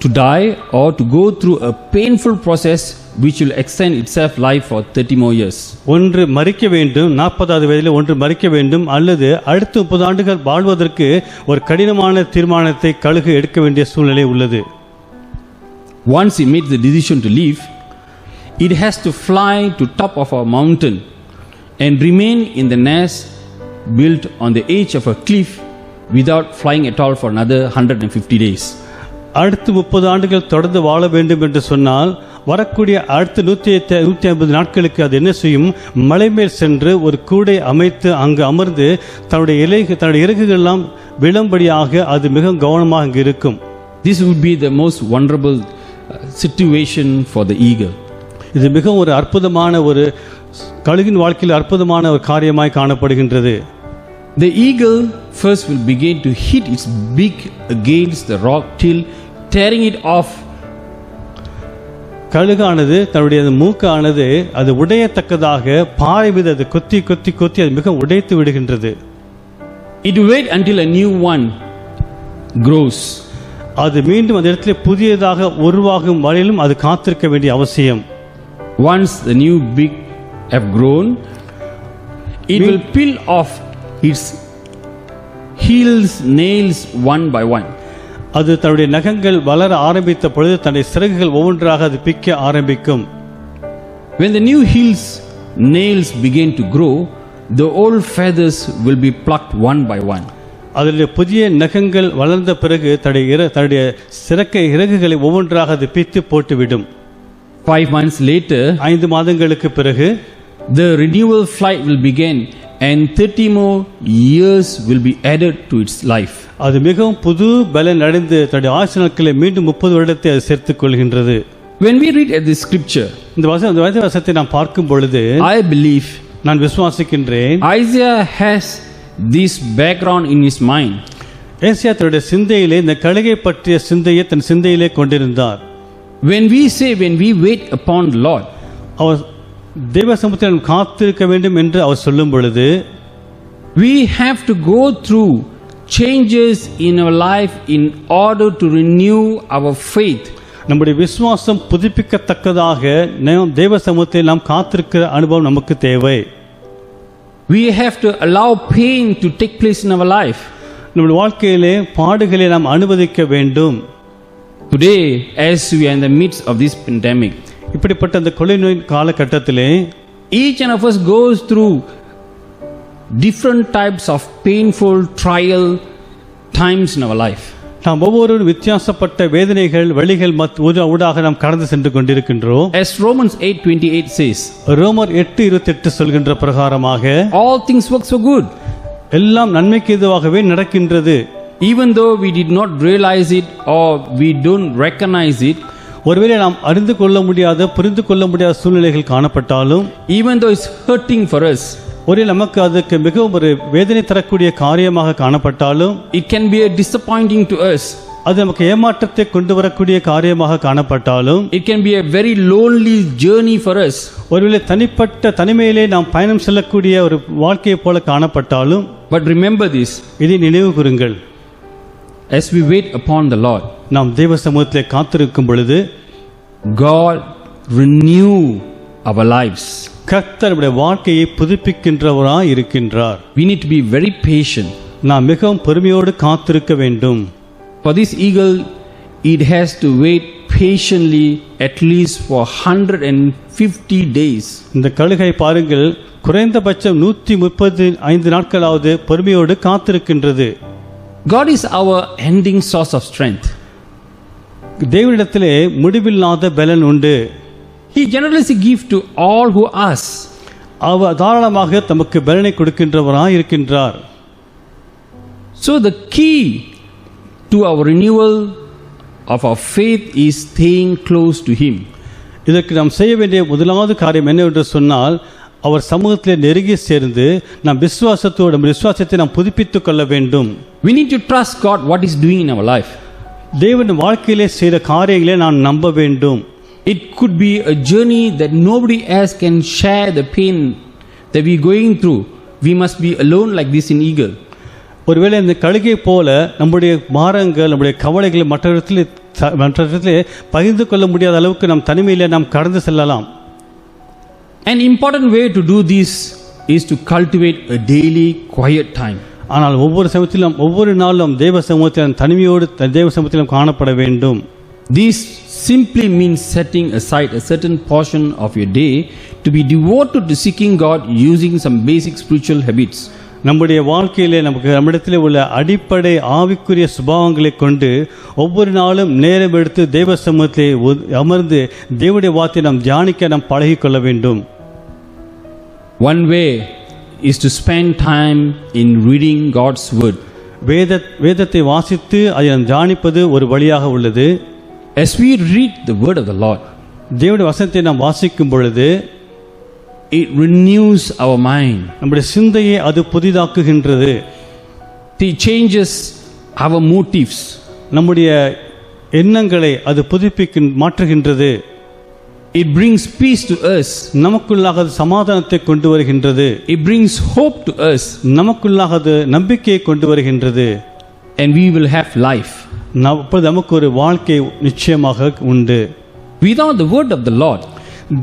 To die or to go through a painful process which will extend itself life for 30 more years. ஒன்று மரிக்க வேண்டும், 40வது வயதிலே ஒன்று மரிக்க வேண்டும், அல்லது அடுத்த 30 ஆண்டுகள் வாழ்வதற்கு ஒரு கடினமான தீர்மானத்தை கழுகு எடுக்க வேண்டிய சூழ்நிலை உள்ளது. Once it makes the decision to leave, it has to fly to top of a mountain and remain in the nest built on the edge of a cliff without flying at all for another 150 days. அடுத்து 30 ஆண்டுகள் தொடர்ந்து வாழ வேண்டும் என்று சொன்னால் வரக்கூடிய அடுத்த 150 நாட்களுக்கு அது என்ன செய்யும்? மலை மேல் சென்று ஒரு கூடை அமைத்து அங்கு அமர்ந்து தன்னுடைய இறகுகள் எல்லாம் விழும்படியாக அது மிக கவனமாக அங்கு இருக்கும். This would be the most vulnerable situation for the eagle. இது மிக ஒரு அற்புதமான ஒரு கழுகின் வாழ்க்கையில் அற்புதமான ஒரு காரியமாய் காணப்படுகின்றது. The eagle first will begin to hit its beak against the rock till tearing it off. கழுகானது தன்னுடைய மூக்கானது அது உடையத்தக்கதாக பாறை மீது அது கொத்தி அது மிக உடைத்து விடுகின்றது. It will wait until a new one grows. அது மீண்டும் அந்த இடத்துல புதியதாக உருவாகும் வரையிலும் அது காத்திருக்க வேண்டிய அவசியம். Once the new beak have grown, it will peel off its heels nails one by one. அது தன்னுடைய நகங்கள் வளர ஆரம்பித்த பொழுது தன்னுடைய சிறகுகள் ஒவ்வொன்றாக அது பிக்க ஆரம்பிக்கும். When the new heels nails begin to grow, the old feathers will be plucked one by one. அதில் புதிய நகங்கள் வளர்ந்த பிறகு தன்னுடைய இறகுகளை ஒவ்வொன்றாக அது பித்து போட்டுவிடும். 5 months later, 5 மாதங்களுக்கு பிறகு the renewal flight will begin and 30 more years will be added to its life. அது மிகவும் புது பலன் அடைந்து தன்னுடைய ஆயுசு நாட்களை மீண்டும் 30 வருடத்தை அது சேர்த்துக் கொள்கின்றது. When we read at this scripture, இந்த வசனத்தை நாம் பார்க்கும் பொழுது I believe நான் விசுவாசிக்கின்றேன் Isaiah has this background in his mind. ஏசாயா தன்னுடைய சிந்தையிலே இந்த கழுகை பற்றிய சிந்தையை தன் சிந்தையிலே கொண்டிருந்தார். When we wait upon the Lord, அவர் தேவ சமூகத்தில் காத்திருக்க வேண்டும் என்று அவர் சொல்லும் பொழுது we have to go through changes in our life in order to renew our faith. நம்முடைய விசுவாசம் புதுப்பிக்கத்தக்கதாக தேவ சமூகத்தில் நாம் காத்திருக்கிற அனுபவம் நமக்கு தேவை. We have to allow pain to take place in our life. நம்முடைய வாழ்க்கையிலே பாடுகளை நாம் அனுமதிக்க வேண்டும். Today, as we are in the midst of this pandemic, இப்படிப்பட்ட அந்த கொள்ளை நோய் காலகட்டத்திலே each one of us goes through different types of painful trial times in our life. நாம் ஒவ்வொரு வித்தியாசப்பட்ட வேதனைகள் வழிகள் ஊடாக நாம் கடந்து சென்று கொண்டிருக்கின்றோம். As Romans 8:28 says, ரோமர் 8:28 சொல்கின்ற பிரகாரமாக all things work for good. எல்லாம் நன்மைக்கு ஏதுவாகவே நடக்கின்றது. Even though we did not realize it or we don't recognize it, ஒருவேளை நாம் அறிந்து கொள்ள முடியாத புரிந்து கொள்ள முடியாத சூழ்நிலைகள் காணப்பட்டாலும், even though it's hurting for us, ஒரே நமக்கு அதுக்கு மிகவும் ஒரு வேதனை தரக்கூடிய காரியமாக காணப்பட்டாலும், it can be a disappointing to us, அது நமக்கு ஏமாற்றத்தை கொண்டு வரக்கூடிய காரியமாக காணப்பட்டாலும், it can be a very lonely journey for us, ஒருவேளை தனிப்பட்ட தனிமையிலே நாம் பயணம் செல்லக்கூடிய ஒரு வாழ்க்கையை போல காணப்பட்டாலும், but remember this, இதை நினைவு கூறுங்கள். as we wait upon the Lord, நாம் தேவ சமூகத்திலே காத்திருக்கும் பொழுது God renew our lives. கர்த்தர் நம்முடைய வாழ்க்கையை புதுப்பிக்கின்றவராய் இருக்கின்றார். We need to be very patient. நாம் மிகவும் பொறுமையோடு காத்திருக்க வேண்டும். For this eagle, it has to wait patiently at least for 150 days. இந்த கழுகை பாருங்கள், குறைந்தபட்சம் 135 நாட்களாவது பொறுமையோடு காத்திருக்கின்றது. God is our ending source of strength. தேவனிடத்திலே முடிவில்லாத பலன் உண்டு. He generously gives to all who ask. அவர் தாராளமாக தமக்கு பலனை கொடுக்கின்றவராய் இருக்கின்றார். So the key to our renewal of our faith is staying close to Him. இதற்கு நாம் செய்ய வேண்டிய முதலாவது காரியம் என்னவென்று சொன்னால், அவர் சமூகத்திலே நெருங்கி சேர்ந்து நாம் விசுவாசத்தை நாம் புதுப்பித்துக் கொள்ள வேண்டும். We need to trust God what He's doing in our life. தேவன் வாழ்க்கையிலே செய்த காரியங்களை நான் நம்ப வேண்டும். It could be a journey that nobody else can share the pain that we're going through. We must be alone like this in eagle. ஒருவேளை இந்த கழுகை போல நம்முடைய பாரங்கள், நம்முடைய கவலைகளை மற்றவற்றிலே பகிர்ந்து கொள்ள முடியாத அளவுக்கு நாம் தனிமையிலே நாம் கடந்து செல்லலாம். An important way to do this is to cultivate a daily quiet time. ஆனால் ஒவ்வொரு நாளும் தேவ சமூகத்தில் தனிமையோடு தேவ சமூகத்திலும் காணப்பட வேண்டும். This simply means setting aside a certain portion of your day to be devoted to seeking God using some basic spiritual habits. நம்முடைய வாழ்க்கையிலே நம்மிடத்திலே உள்ள அடிப்படை ஆவிக்குரிய சுபாவங்களை கொண்டு ஒவ்வொரு நாளும் நேரம் எடுத்து தேவ சமூகத்திலே அமர்ந்து தேவனுடைய வார்த்தையை நாம் தியானிக்க நாம் பழகிக்கொள்ள வேண்டும். One way is to spend time in reading God's word. வேதத்தை வாசித்து அதை நாம் தியானிப்பது ஒரு வழியாக உள்ளது. As we read the word of the Lord, தேவனுடைய வசனத்தை நாம் வாசிக்கும் பொழுது it renews our mind. நம்முடைய சிந்தையை அது புதிதாக்குகின்றது. It changes our motives. நம்முடைய எண்ணங்களை அது மாற்றுகின்றது. It brings peace to us. நமக்குள்ளாக அது சமாதானத்தை கொண்டு வருகின்றது. It brings hope to us. நமக்குள்ளாக அது நம்பிக்கையை கொண்டு வருகின்றது. And we will have life. நமக்கு ஒரு வாழ்க்கை நிச்சயமாக உண்டு. Without the word of the Lord,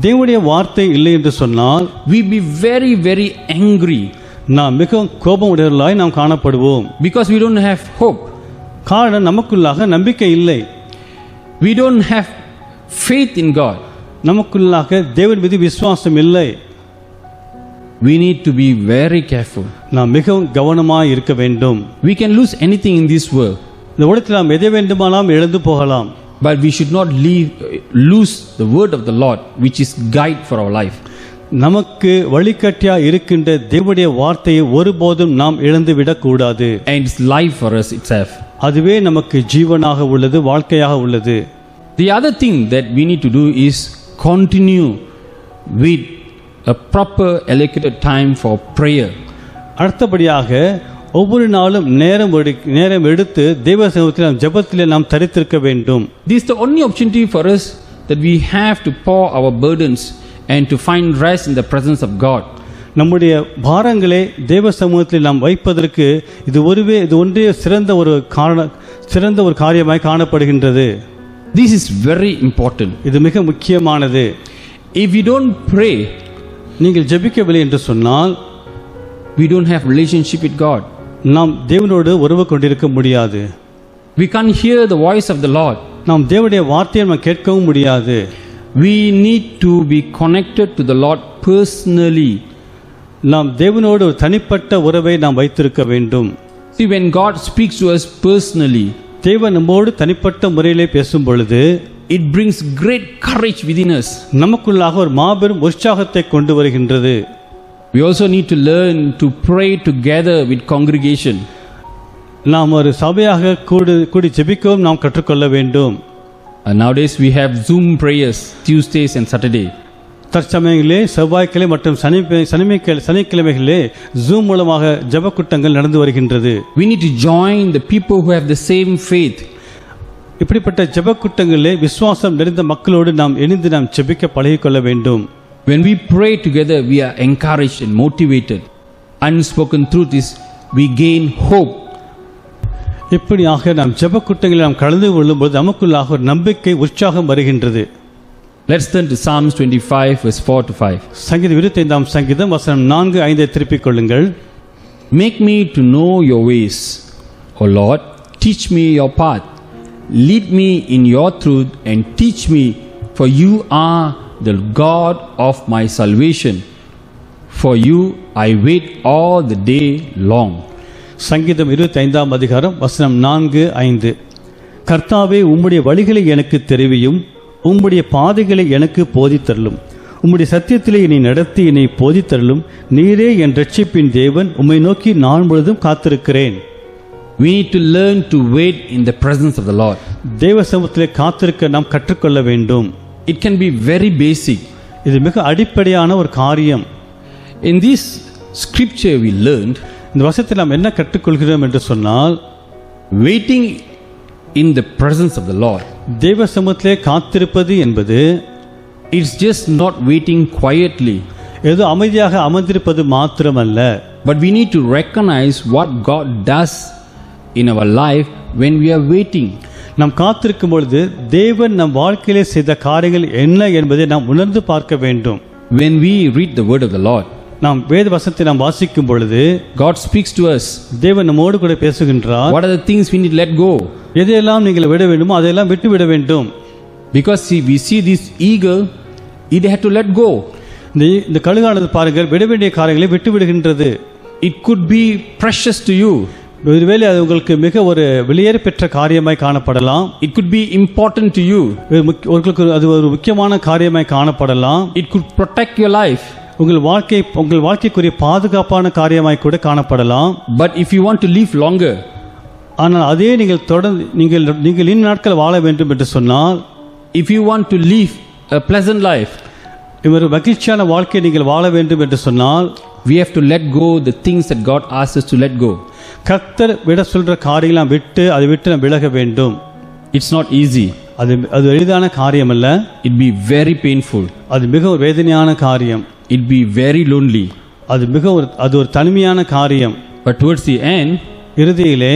தேவனுடைய வார்த்தை இல்லை என்று சொன்னால் we be very very angry. நாம் மிகவும் கோபம் உடையவர்களாய் நாம் காணப்படுவோம். Because we don't have hope. காரணம் நமக்குள்ளாக நம்பிக்கை இல்லை. We don't have faith in God. நமக்குள்ளாக தேவன் மீது விசுவாசம் இல்லை. We need to be very careful. நாம் மிகவும் கவனமாய் இருக்க வேண்டும். We can lose anything in this world. இந்த உலகத்தில் நாம் எதை வேண்டுமானாலும் இழந்து போகலாம். But we should not lose the word of the Lord, which is guide for our life. நமக்கு வழிகாட்டியா இருக்கின்ற தேவனுடைய வார்த்தையை ஒருபோதும் நாம் இழந்து விடக்கூடாது. And it's life for us itself. அதுவே நமக்கு ஜீவனாக உள்ளது, வாழ்க்கையாக உள்ளது. The other thing that we need to do is continue with a proper allocated time for prayer. அடுத்தபடியாக ஒவ்வொரு நாளும் நேரம் எடுத்து தேவ சமூகத்தில் ஜெபத்திலே நாம் தரித்திருக்க வேண்டும். This is the only opportunity for us that we have to pour our burdens and to find rest in the presence of God. நம்முடைய பாரங்களை தேவ சமூகத்தில் நாம் வைப்பதற்கு இது ஒன்றே சிறந்த ஒரு காரியமாய் காணப்படுகின்றது. This is very important. இது மிக முக்கியமானது. If we don't pray, நீங்கள் ஜெபிக்கவில்லை என்று சொன்னால் we don't have relationship with God. நாம் தேவனோடு உறவு கொண்டிருக்க முடியாது. We can't hear the voice of the Lord. நாம் தேவனுடைய வார்த்தையை நாம் கேட்கவும் முடியாது. We need to be connected to the Lord personally. நாம் தேவனோடு ஒரு தனிப்பட்ட உறவை நாம் வைத்திருக்க வேண்டும். See, when God speaks to us personally, தேவன் நம்மோடு தனிப்பட்ட முறையிலே பேசும் பொழுது it brings great courage within us. நமக்குள்ளாக ஒரு மாபெரும் உற்சாகத்தை கொண்டு வருகின்றது. We also need to learn to pray together with congregation. நாம் ஒரு சபையாக கூடி ஜெபிக்கவும் நாம் கற்றுக்கொள்ள வேண்டும். Nowadays we have Zoom prayers Tuesdays and Saturday. தற்சமயங்களே செவ்வாய்க்கிழமை மற்றும் சனிக்கிழமைகளிலே ஜூம் மூலமாக ஜெப கூட்டங்கள் நடந்து வருகின்றது. We need to join the people who have the same faith. இப்படிப்பட்ட ஜெப கூட்டங்களிலே விசுவாசம் நிறைந்த மக்களோடு நாம் இணைந்து நாம் ஜெபிக்க பழகிக்கொள்ள வேண்டும். When we pray together, we are encouraged and motivated. Unspoken truth is we gain hope. இப்படியாக நாம் ஜெப கூட்டங்களில் நாம் கலந்து கொள்ளும்போது நமக்குள்ளாக ஒரு நம்பிக்கை உற்சாகம் வருகின்றது. Let's turn to Psalms 25 verse 4 to 5. சங்கீதம் 25ஆம் சங்கீதம் வசனம் 4-5 திருப்பிக் கொள்ளுங்கள். Make me to know your ways, O Lord, teach me your path. Lead me in your truth and teach me, for you are the God of my salvation. For you I wait all the day long. சங்கீதம் 25ஆம் அதிகாரம் வசனம் 4-5. கர்த்தாவே, உம்முடைய வழிகளை எனக்கு தெரிவியும், உம்முடைய பாதைகளை எனக்கு போதித்தருளும். உம்முடைய சத்தியத்திலே என்னை நடத்தி என்னை போதித்தருளும். நீரே என் இரட்சிப்பின் தேவன், உம்மை நோக்கி நான் முழுதும் காத்திருக்கிறேன். We need to learn to wait in the presence of the Lord. தேவ சமூகத்திலே காத்திருக்க நாம் கற்றுக்கொள்ள வேண்டும். It can be very basic. இது மிக அடிப்படையான ஒரு காரியம். In this scripture we learned, இந்த வசனத்தில் நாம் என்ன கற்றுக்கொள்கிறோம் என்று சொன்னால், waiting in the presence of the Lord. தேவ சமூகத்திலே காத்திருப்பது என்பது It's just not waiting quietly, ஏதோ அமைதியாக அமர்ந்திருப்பது மாத்திரமல்ல. but we need to recognize what God does in our life when we are waiting. நாம் காத்திருக்கும் பொழுது தேவன் நம் வாழ்க்கையிலே செய்த காரியங்கள் என்ன என்பதை நாம் உணர்ந்து பார்க்க வேண்டும். When we read the word of the Lord, நாம் வேத வசனத்தை நாம் வாசிக்கும் பொழுது God speaks to us. தேவன் நம்மோடு கூட பேசுகின்றார். What are the things we need to let go? எதையெல்லாம் நீங்கள் விட வேண்டுமோ அதையெல்லாம் விட்டு விட வேண்டும். Because see, we see this eagle, it had to let go. இந்த கழுகானது பாருங்கள், விட வேண்டிய காரியங்களை விட்டு விடுகின்றது. It could be precious to you. ஒருவேளை அது உங்களுக்கு மிக ஒரு வெளியேற பெற்ற காரியமாய் காணப்படலாம். It could be important to you. உங்களுக்கு அது ஒரு முக்கியமான காரியமாய் காணப்படலாம். It could protect your life. உங்கள் வாழ்க்கைக்குரிய பாதுகாப்பான காரியமாய் கூட காணப்படலாம். But if you want to live longer, ஆனால் அதே நீங்கள் தொடர்ந்து நீங்கள் இன்னும் நாட்கள் வாழ வேண்டும் என்று சொன்னால், if you want to live a pleasant life, ஒரு மகிழ்ச்சியான வாழ்க்கையை நீங்கள் வாழ வேண்டும் என்று சொன்னால், we have to let go the things that God asks us to let go. கர்த்தர் விட சொல்ற காரியங்களை அதை விட்டு நாம் விலக வேண்டும். It's not easy. அது எளிதான காரியம் அல்ல. It be very painful. அது மிக ஒரு வேதனையான காரியம். It be very lonely. அது ஒரு தனிமையான காரியம். But towards the end, இறுதியிலே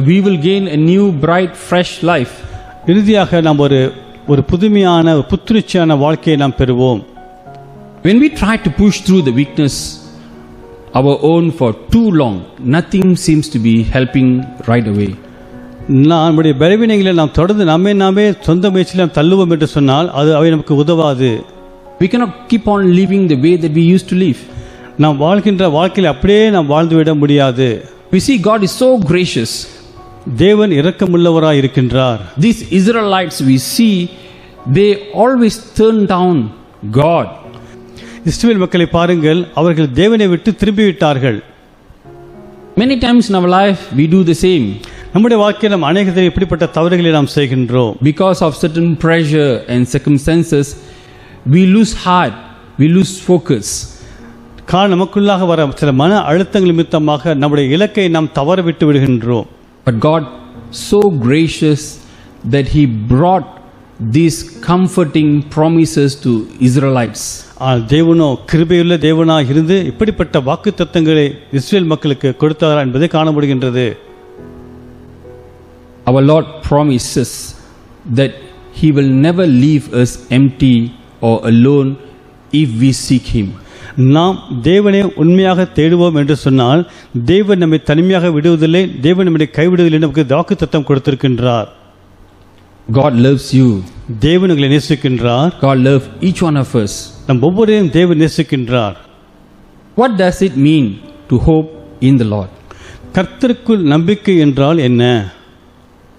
we will gain a new bright fresh life. இறுதியாக நாம் ஒரு புதுமையான புத்துணர்ச்சியான வாழ்க்கையை நாம் பெறுவோம். When we try to push through the weakness our own for too long, nothing seems to be helping right away. நம்முடைய பலவீனங்களை நாம் தொடர்ந்து நாமே சொந்த முயற்சியில் நாம் தள்ளுவோம் என்று சொன்னால் அவை நமக்கு உதவாது. We cannot keep on living the way that we used to live. நாம் வாழ்கின்ற வாழ்க்கையில் அப்படியே நாம் வாழ்ந்துவிட முடியாது. We see God is so gracious. தேவன் இரக்கமுள்ளவராய் இருக்கின்றார். These Israelites we see, they always turn down God. இஸ்ரவேல் மக்களை பாருங்கள், அவர்கள் தேவனை விட்டு திரும்பிவிட்டார்கள். Many times in our life we do the same. நம்முடைய வாழ்க்கையில் நாம் அநேக இப்படிப்பட்ட தவறுகளை நாம் செய்கின்றோம். Because of certain pressure and circumstances, we lose heart, we lose focus. நமக்குள்ளாக வர சில மன அழுத்தங்கள் நிமித்தமாக நம்முடைய இலக்கை நாம் தவற விட்டு விடுகின்றோம். But God so gracious that He brought these comforting promises to Israelites. தேவனோ கிருபையுள்ள தேவனாக இருந்து இப்படிப்பட்ட வாக்குத்தத்தங்களை இஸ்ரவேல் மக்களுக்கு கொடுத்தார் என்பதை காண முடிகின்றது. Our Lord promises that He will never leave us empty or alone if we seek Him. நாம் தேவனை உண்மையாக தேடுவோம் என்று சொன்னால் தேவன் நம்மை தனிமையாக விடுவதில்லை, தேவன் நம்மை கைவிடுவதில்லை. நமக்கு வாக்குத்தத்தம் கொடுத்திருக்கின்றார். God loves you. தேவன் உங்களை நேசிக்கின்றார். God loves each one of us. நம் ஒவ்வொருவரையும் தேவன் நேசிக்கின்றார். What does it mean to hope in the Lord? கர்த்தருக்குள் நம்பிக்கை என்றால் என்ன?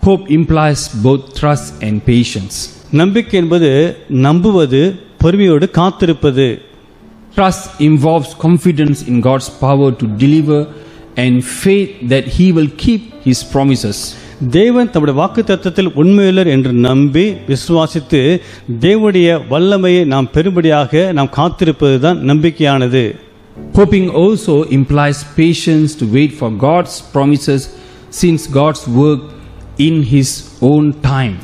Hope implies both trust and patience. நம்பிக்கை என்பது நம்புவது, பொறுமையோடு காத்திருப்பது. Trust involves confidence in God's power to deliver and faith that He will keep His promises. தேவன் தம்முடைய வாக்குத்தத்தத்தில் உண்மையுள்ளர் என்று நம்பி விசுவாசித்து தேவனுடைய வல்லமையை நாம் பெறும்படியாக நாம் காத்திருப்பதுதான் நம்பிக்கையானது. Hoping also implies patience to wait for God's promises, since God's work in His own time.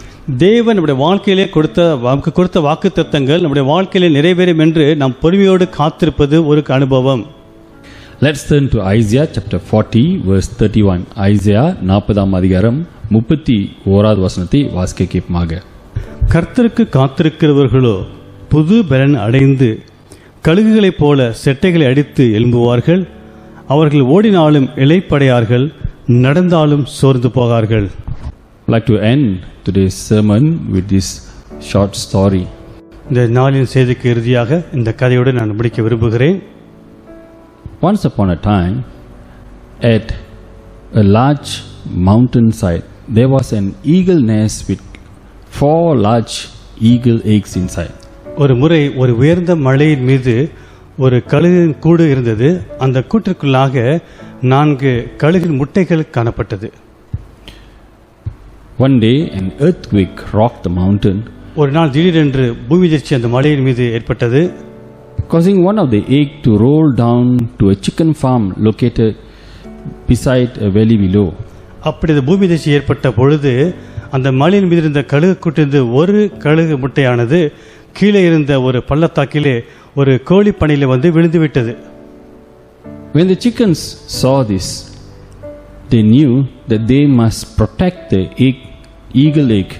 தேவன் நம்முடைய வாழ்க்கையிலே கொடுத்த வாக்குத்தத்தங்கள் நம்முடைய வாழ்க்கையிலே நிறைவேறும் என்று நாம் பொறுமையோடு காத்திருப்பது ஒரு அனுபவம். Let's turn to Isaiah chapter 40 verse 31. Isaiah 40ஆம் அதிகாரம் 31வது வசனத்தை வாசிக்க கேட்போமாக. கர்த்தருக்கு காத்திருக்கிறவர்களோ புது பலன் அடைந்து கழுகுகளைப் போல செட்டைகளை அடித்து எழும்புவார்கள். அவர்கள் ஓடினாலும் இளைப்படையார்கள், நடந்தாலும் சோர்ந்து போகார்கள். I'd like to end today's sermon with this short story. இந்த நாளின் செய்திக்கு இறுதியாக இந்த கதையோடு நான் முடிக்க விரும்புகிறேன். Once upon a time, at a large mountainside, there was an eagle nest with 4 large eagle eggs inside. ஒரு முறை ஒரு உயர்ந்த மலையின் மீது ஒரு கழுகின் கூடு இருந்தது. அந்த கூட்டிற்குள்ளாக 4 கழுகின் முட்டைகள் காணப்பட்டது. One day, an earthquake rocked the mountain, ஒரு நாள் திடீரென்று பூமி அதிர்ச்சி அந்த மலையின் மீது ஏற்பட்டது. causing one of the egg to roll down to a chicken farm located beside a valley below. அப்படி அந்த பூமி அதிர்ச்சி ஏற்பட்ட பொழுது அந்த மலையின் மீது இருந்த கழுகு கூட்டிலிருந்து ஒரு கழுகு முட்டையானது கீழே இருந்த ஒரு பள்ளத்தாக்கிலே ஒரு கோழி பணியில வந்து விழுந்து விட்டது. When the chickens saw this, they knew that they must protect the eagle egg.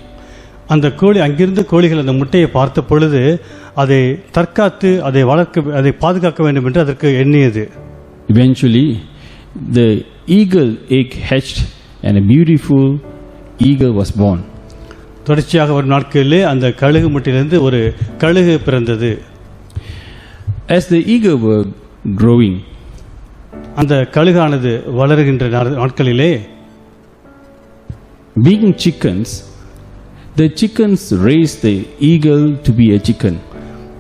அந்த கோழி அங்கிருந்த கோழிகள் அந்த முட்டையை பார்த்த பொழுது அதை தற்காத்து அதை பாதுகாக்க வேண்டும் என்று அதற்கு எண்ணியது. Eventually, the eagle egg hatched and a beautiful eagle was born. தொடர்ச்சியாக ஒரு நாட்களிலே அந்த கழுகு முட்டையிலிருந்து ஒரு கழுகு பிறந்தது. As the eagle were growing, அந்த கழுகானது வளருகின்ற நாட்களிலே being chickens, the chickens raised the eagle to be a chicken.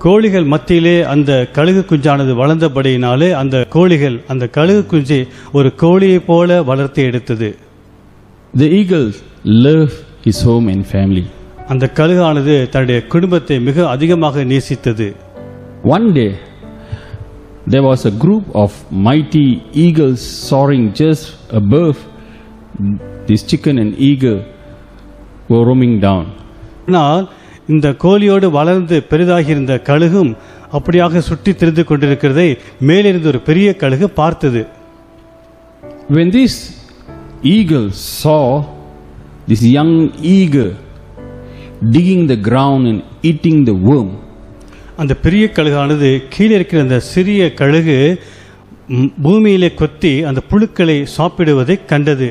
கோழிகள் மத்தியிலே அந்த கழுகு குஞ்சானது வளர்ந்தபடியினாலே அந்த கோழிகள் அந்த கழுகு குஞ்சை ஒரு கோழியை போல வளர்த்து எடுத்தது. The eagle loved his home and family. அந்த கழுகானது தன்னுடைய குடும்பத்தை மிக அதிகமாக நேசித்தது. One day, there was a group of mighty eagles soaring just above this chicken and eagle were roaming down. ஆனால் இந்த கோழியோடு வளர்ந்து பெரிதாகி இருந்த கழுகும் அப்படியாக சுற்றி திரிந்து கொண்டிருக்கிறதை மேலிருந்து ஒரு பெரிய கழுகு பார்த்தது. When this eagle saw this young eagle digging the ground and eating the worm, அந்த பெரிய கழுகானது கீழே இருக்கிற அந்த சிறிய கழுகு பூமியிலே கொத்தி அந்த புழுக்களை சாப்பிடுவதை கண்டது.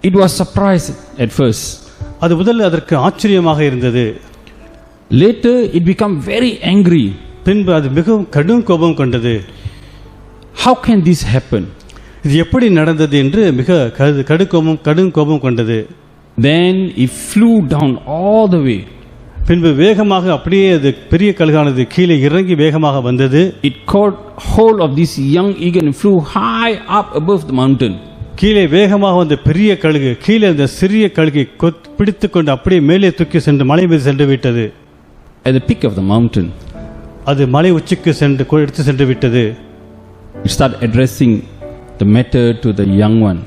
it was surprised at first. அது முதல்ல அதற்கு ஆச்சரியமாக இருந்தது. Later, it became very angry. பின்பு அது மிகவும் கடும் கோபம் கொண்டது. How can this happen? இது எப்படி நடந்தது என்று மிக கடும் கோபம் கொண்டது. Then it flew down all the way. பின்பு வேகமாக அப்படியே அது பெரிய கழுகானது கீழே இறங்கி வேகமாக வந்தது. It caught hold of this young eagle and flew high up above the mountain. கீழே வேகமாக வந்த பெரிய கழுகு கீழே அந்த சிறிய கழுகை பிடித்துக் கொண்டு அப்படியே மேலே தூக்கி சென்று மலை மீது சென்று விட்டது. At the peak of the mountain, அது மலை உச்சிக்கு எடுத்து சென்று விட்டது. it started addressing the matter to the young one.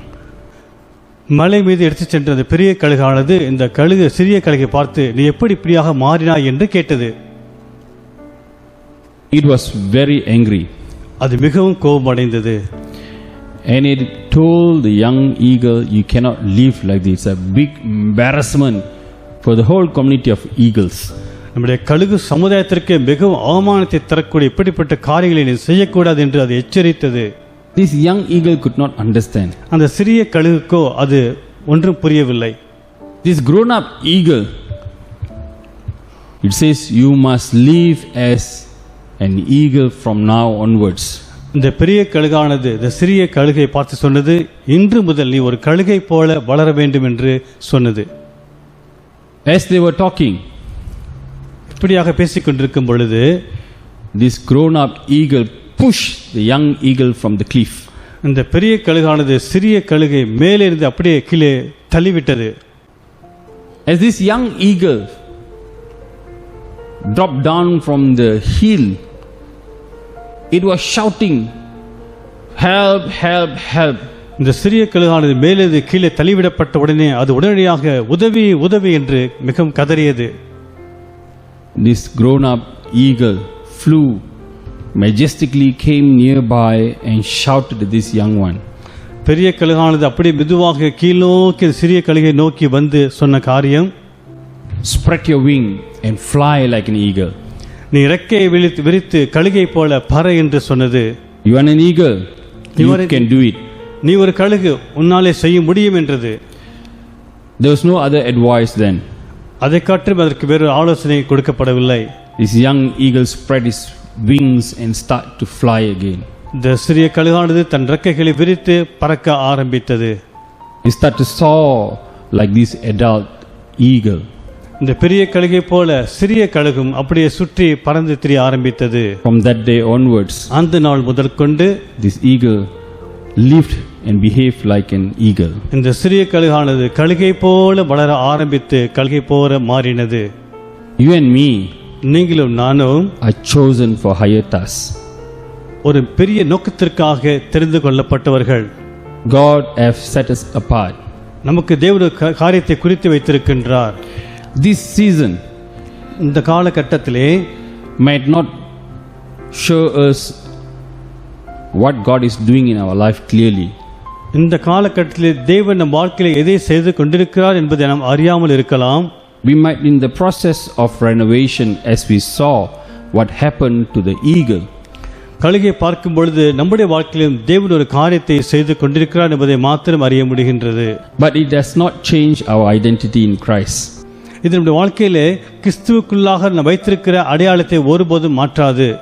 மலை மீது எடுத்து சென்ற அந்த பெரிய கழுகானது இந்த சிறிய கழுகை பார்த்து, நீ எப்படி இப்படியாக மாறினாய் என்று கேட்டது. It was very angry. அது மிகவும் கோபமடைந்தது. And it told the young eagle, you cannot live like this. It's a big embarrassment for the whole community of eagles. நம்முடைய கழுகு சமுதாயத்திற்கு மிகவும் அவமானத்தை தரக்கூடிய இப்படிப்பட்ட காரியங்களை நீ செய்யக்கூடாது என்று அது எச்சரித்தது. This young eagle could not understand. அந்த சிறிய கழுகுக்கோ அது ஒன்றும் புரியவில்லை. This grown up eagle, it says you must live as an eagle from now onwards. இந்த பெரிய கழுகானது இந்த சிறிய கழுகை பார்த்து சொன்னது, இன்று முதல் நீ ஒரு கழுகை போல வளர வேண்டும் என்று சொன்னது. As they were talking, இப்படியாக பேசிக் கொண்டிருக்கும் பொழுது this grown up eagle pushed the young eagle from the cliff. இந்த பெரிய கழுகானது சிறிய கழுகை மேலே இருந்து அப்படியே கீழே தள்ளிவிட்டது. As this young eagle dropped down from the hill, it was shouting, "Help, help, help." இந்த சிறிய கழுகானது மேலிருந்து கீழே தள்ளிவிடப்பட்ட உடனே அது உடனடியாக உதவி உதவி என்று மிகவும் கதறியது. This grown-up eagle flew majestically, came nearby and shouted to this young one. பெரிய கழுகானது அப்படியே மெதுவாக கீழ்நோக்கி சிறிய கழுகை நோக்கி வந்து சொன்ன காரியம், Spread your wing and fly like an eagle. நீ இறக்கையை விரித்து கழுகை போல பற என்று சொன்னது. You are an eagle. You You are a- can do it. நீ ஒரு கழுகு, உன்னாலே செய்ய முடியும் என்றது. There was no other advice then. அதை காற்றும் அதற்கு வேறு ஆலோசனை கொடுக்கப்படவில்லை. This young eagle spread his wings and started to fly again. இந்த சிறிய கழுகானது தன் இறக்கைகளை விரித்து பறக்க ஆரம்பித்தது. He started to soar like this adult eagle. இந்த பெரிய கழுகை போல சிறிய கழுகும் அப்படியே சுற்றி பறந்து திரிய ஆரம்பித்தது. From that day onwards, அந்த நாள் முதற்கொண்டு this eagle lived and behaved like an eagle. இந்த சிறிய கழுகானது கழுகை போல வளர ஆரம்பித்து கழுகை போல மாறினது. You and me நீங்களும் நானும் are chosen for higher tasks. ஒரு பெரிய நோக்கத்திற்காக தெரிந்து கொள்ளப்பட்டவர்கள். God has set us apart. நமக்கு தேவனுடைய காரியத்தை குறித்து வைத்திருக்கின்றார். This season இந்த காலகட்டத்திலே might not show us what God is doing in our life clearly. இந்த காலகட்டத்திலே தேவன் நம் வாழ்க்கையில் எதை செய்து கொண்டிருக்கிறார் என்பதை நாம் அறியாமல் இருக்கலாம். We might in the process of renovation, as we saw what happened to the eagle. கழுகை பார்க்கும் பொழுது நம்முடைய வாழ்க்கையிலும் தேவன் ஒரு காரியத்தை செய்து கொண்டிருக்கிறார் என்பதை மாத்திரம் அறிய முடிகின்றது. But it does not change our identity in Christ. இது நம்முடைய வாழ்க்கையிலே கிறிஸ்துவுக்குள்ளாக நாம் வைத்திருக்கிற அடையாளத்தை ஒருபோதும் மாற்றாது.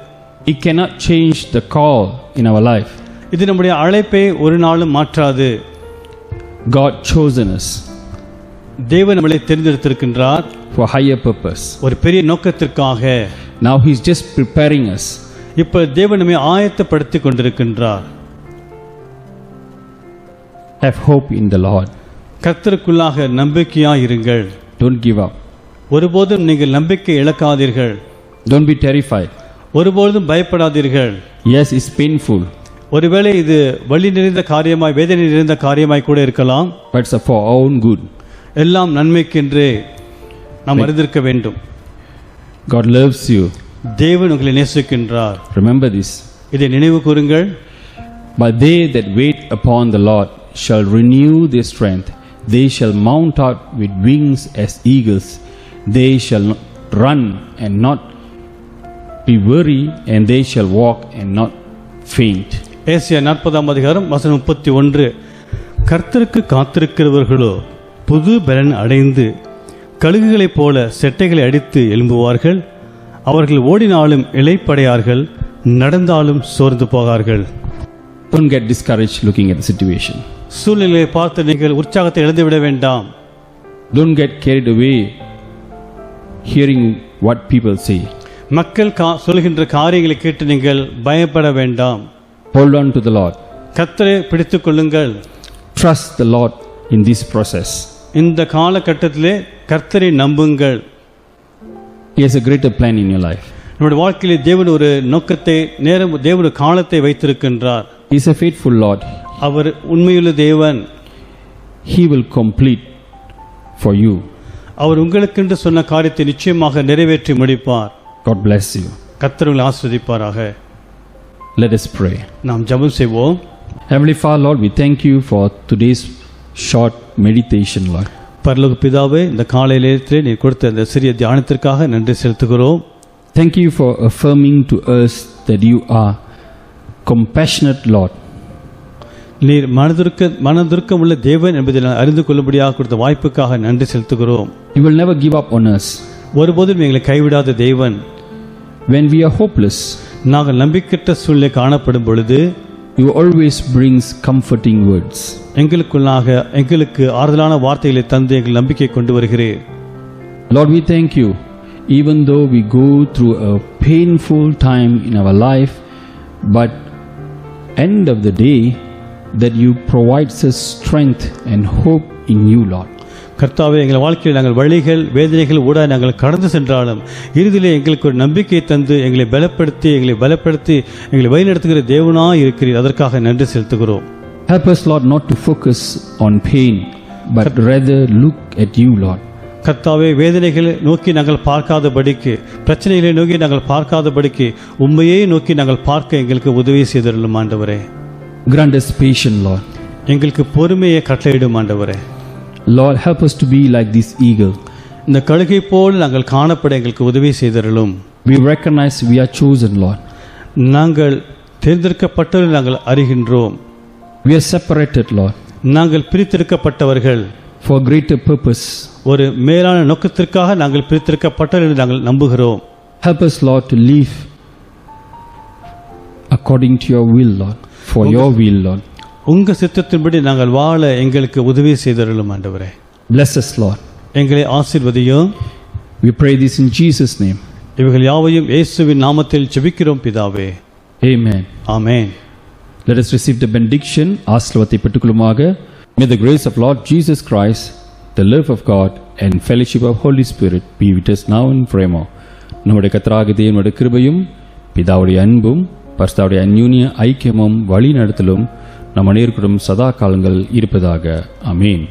It cannot change the call in our life. இது நம்முடைய அழைப்பை ஒரு நாளும் மாற்றாது. God chosen us தேவன் நம்மளை தேர்ந்தெடுத்திருக்கின்றார் for higher purpose. ஒரு பெரிய நோக்கத்திற்காக. Now He's just preparing us. இப்ப தேவன் நம்மை ஆயத்தப்படுத்தி கொண்டிருக்கின்றார். Have hope in the Lord. கர்த்தருக்குள்ளாக நம்பிக்கையாய் இருங்கள். Don't give up. ஒருபோதும் நீங்கள் நம்பிக்கை இழக்காதீர்கள். Don't be terrified. ஒருபோதும் பயப்படாதீர்கள். Yes, it's painful, ஒருவேளை இது வலி நிறைந்த காரியமாய் வேதனை நிறைந்த காரியமாய் கூட இருக்கலாம். but it's for our own good. எல்லாம் நன்மைக்கென்றே நாம் அறிந்திருக்க வேண்டும். God loves you. தேவன் உங்களை நேசிக்கின்றார். Remember this. இதை நினைவு கூறுங்கள். But they that wait upon the Lord shall renew their strength. They shall mount out with wings as eagles. They shall run and not be weary, and they shall walk and not faint. Asia 40 அதிகாரம் வசனம் 31. கர்த்தருக்கு காத்திருக்கிறவர்களோ புது பலன் அடைந்து கழுகுகளைப் போல செட்டைகளை அடித்து எழும்புவார்கள். அவர்கள் ஓடினாலும் இளைப்படையார்கள், நடந்தாலும் சோர்ந்து போகார்கள். Don't get discouraged looking at the situation. சூழ்நிலையை பார்த்து நீங்கள் உற்சாகத்தை இழந்துவிட வேண்டாம். Don't get carried away hearing what people say. மக்கள் சொல்கின்ற காரியங்களை கேட்டு நீங்கள் பயப்பட வேண்டாம். Hold on to the Lord. கர்த்தரை பிடித்துக் கொள்ளுங்கள். Trust the Lord in this process. இந்த காலகட்டத்திலே கர்த்தரை நம்புங்கள். He has a greater plan in your life. நம்முடைய வாழ்க்கையிலே தேவன் ஒரு நோக்கத்தை தேவன் ஒரு காலத்தை வைத்திருக்கின்றார். He is a faithful Lord. அவர் உண்மையுள்ள தேவன். He will complete for you. அவர் உங்களுக்கென்று சொன்ன காரியத்தை நிச்சயமாக நிறைவேற்றி முடிப்பார். God bless you. கர்த்தர் உங்களை ஆசீர்வதிப்பாராக. Let us pray. நாம் ஜெபம் செய்வோம். Heavenly Father, Lord, we thank you for today's short meditation, Lord. பரலோக பிதாவே, இந்த காலை நேரத்திலே நீர் கொடுத்த இந்த சிறிய தியானத்திற்காக நன்றி செலுத்துகிறோம். Thank you for affirming to us that you are compassionate, Lord. நீர் மனதுருக்கம் உள்ள தேவன் என்பதை நான் அறிந்து கொள்ளும்படியாக கொடுத்த வாய்ப்புக்காக நன்றி செலுத்துகிறோம். You will never give up on us. ஒருபோதும் எங்களை கைவிடாத தேவன். When we are hopeless, நாங்கள் நம்பிக்கையற்ற சூழ்நிலை காணப்படும் பொழுது you always brings comforting words. எங்களுக்கு ஆறுதலான வார்த்தைகளை தந்து எங்கள் நம்பிக்கை கொண்டு வருகிறேன். Lord, we thank you. Even though we go through a painful time in our life, but end of the day, that you provide us strength and hope in you, Lord. கர்த்தாவே, எங்கள் வாழ்க்கையில் நாங்கள் வழிகள் வேதனைகள் ஊடாக நாங்கள் கடந்து சென்றாலும் இறுதியிலே எங்களுக்கு ஒரு நம்பிக்கை தந்து எங்களை பலப்படுத்தி எங்களை வழிநடத்துகிற தேவனாய் இருக்கிறீர். அதற்காக நன்றி செலுத்துகிறோம். Help us, Lord, not to focus on pain, but rather look at you, Lord. கர்த்தாவே, வேதனைகளை நோக்கி நாங்கள் பார்க்காதபடிக்கு, பிரச்சனைகளை நோக்கி நாங்கள் பார்க்காதபடிக்கு உண்மையை நோக்கி நாங்கள் பார்க்க எங்களுக்கு உதவி செய்தருளும் ஆண்டவரே. Grant us patience, Lord. எங்களுக்கு பொறுமையை கட்டளையிடும் ஆண்டவரே. Lord, help us to be like this eagle. இந்த கழுகை போல் நாங்கள் காணப்பட எங்களுக்கு உதவி செய்தருளும். We recognize we are chosen, Lord. நாங்கள் தேர்ந்தெடுக்கப்பட்டவர்கள் நாங்கள் அறிகின்றோம். We are separated, Lord, நாங்கள் பிரித்தெடுக்கப்பட்டவர்கள். for greater purpose. ஒரு மேலான நோக்கத்திற்காக நாங்கள் பிரித்தெடுக்கப்பட்டவர்கள் என்று நாங்கள் நம்புகிறோம். Help us, Lord, to live according to your will, Lord, for your will, Lord. உங்க சித்தத்தின்படி நாங்கள் வாழ எங்களுக்கு உதவி செய்தருளும் ஆண்டவரே. Bless us, Lord. எங்களை ஆசீர்வதியும். We pray this in Jesus' name. இவைகள் யாவையும் இயேசுவின் நாமத்தில் ஜெபிக்கிறோம் பிதாவே. Amen. Amen. Let us receive the benediction. ஆசீர்வாதத்தை பெற்றுக்கொள்ளுமாக. May the grace of Lord Jesus Christ, the love of God and fellowship of Holy Spirit be with us now and forever. நம்முடைய கர்த்தராகிய தேவனுடைய கிருபையும் பிதாவுடைய அன்பும் பரிசுத்தருடைய அந்யோன்ய ஐக்கியமும் வழி நடத்தலும் நம் அனைவருக்கும் சதா காலங்கள் இருப்பதாக. ஆமென்.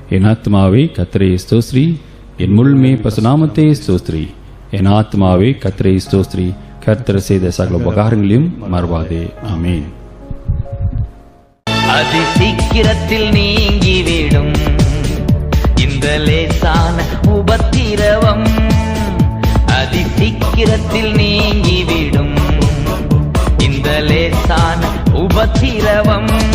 என் ஆத்மாவே கர்த்தரை ஸ்தோத்திரி, என் முழுமே பசுநாமத்தை ஸ்தோத்திரி. என் ஆத்மாவே கர்த்தரை ஸ்தோத்திரி, கர்த்தர் செய்த சகல உபகாரங்களையும் மறவாதே. ஆமென். அதி சீக்கிரத்தில் நீங்கிவிடும் இந்த லேசான உபத்திரவம். அதி சீக்கிரத்தில் நீங்கிவிடும் இந்த லேசான உபத்திரவம்.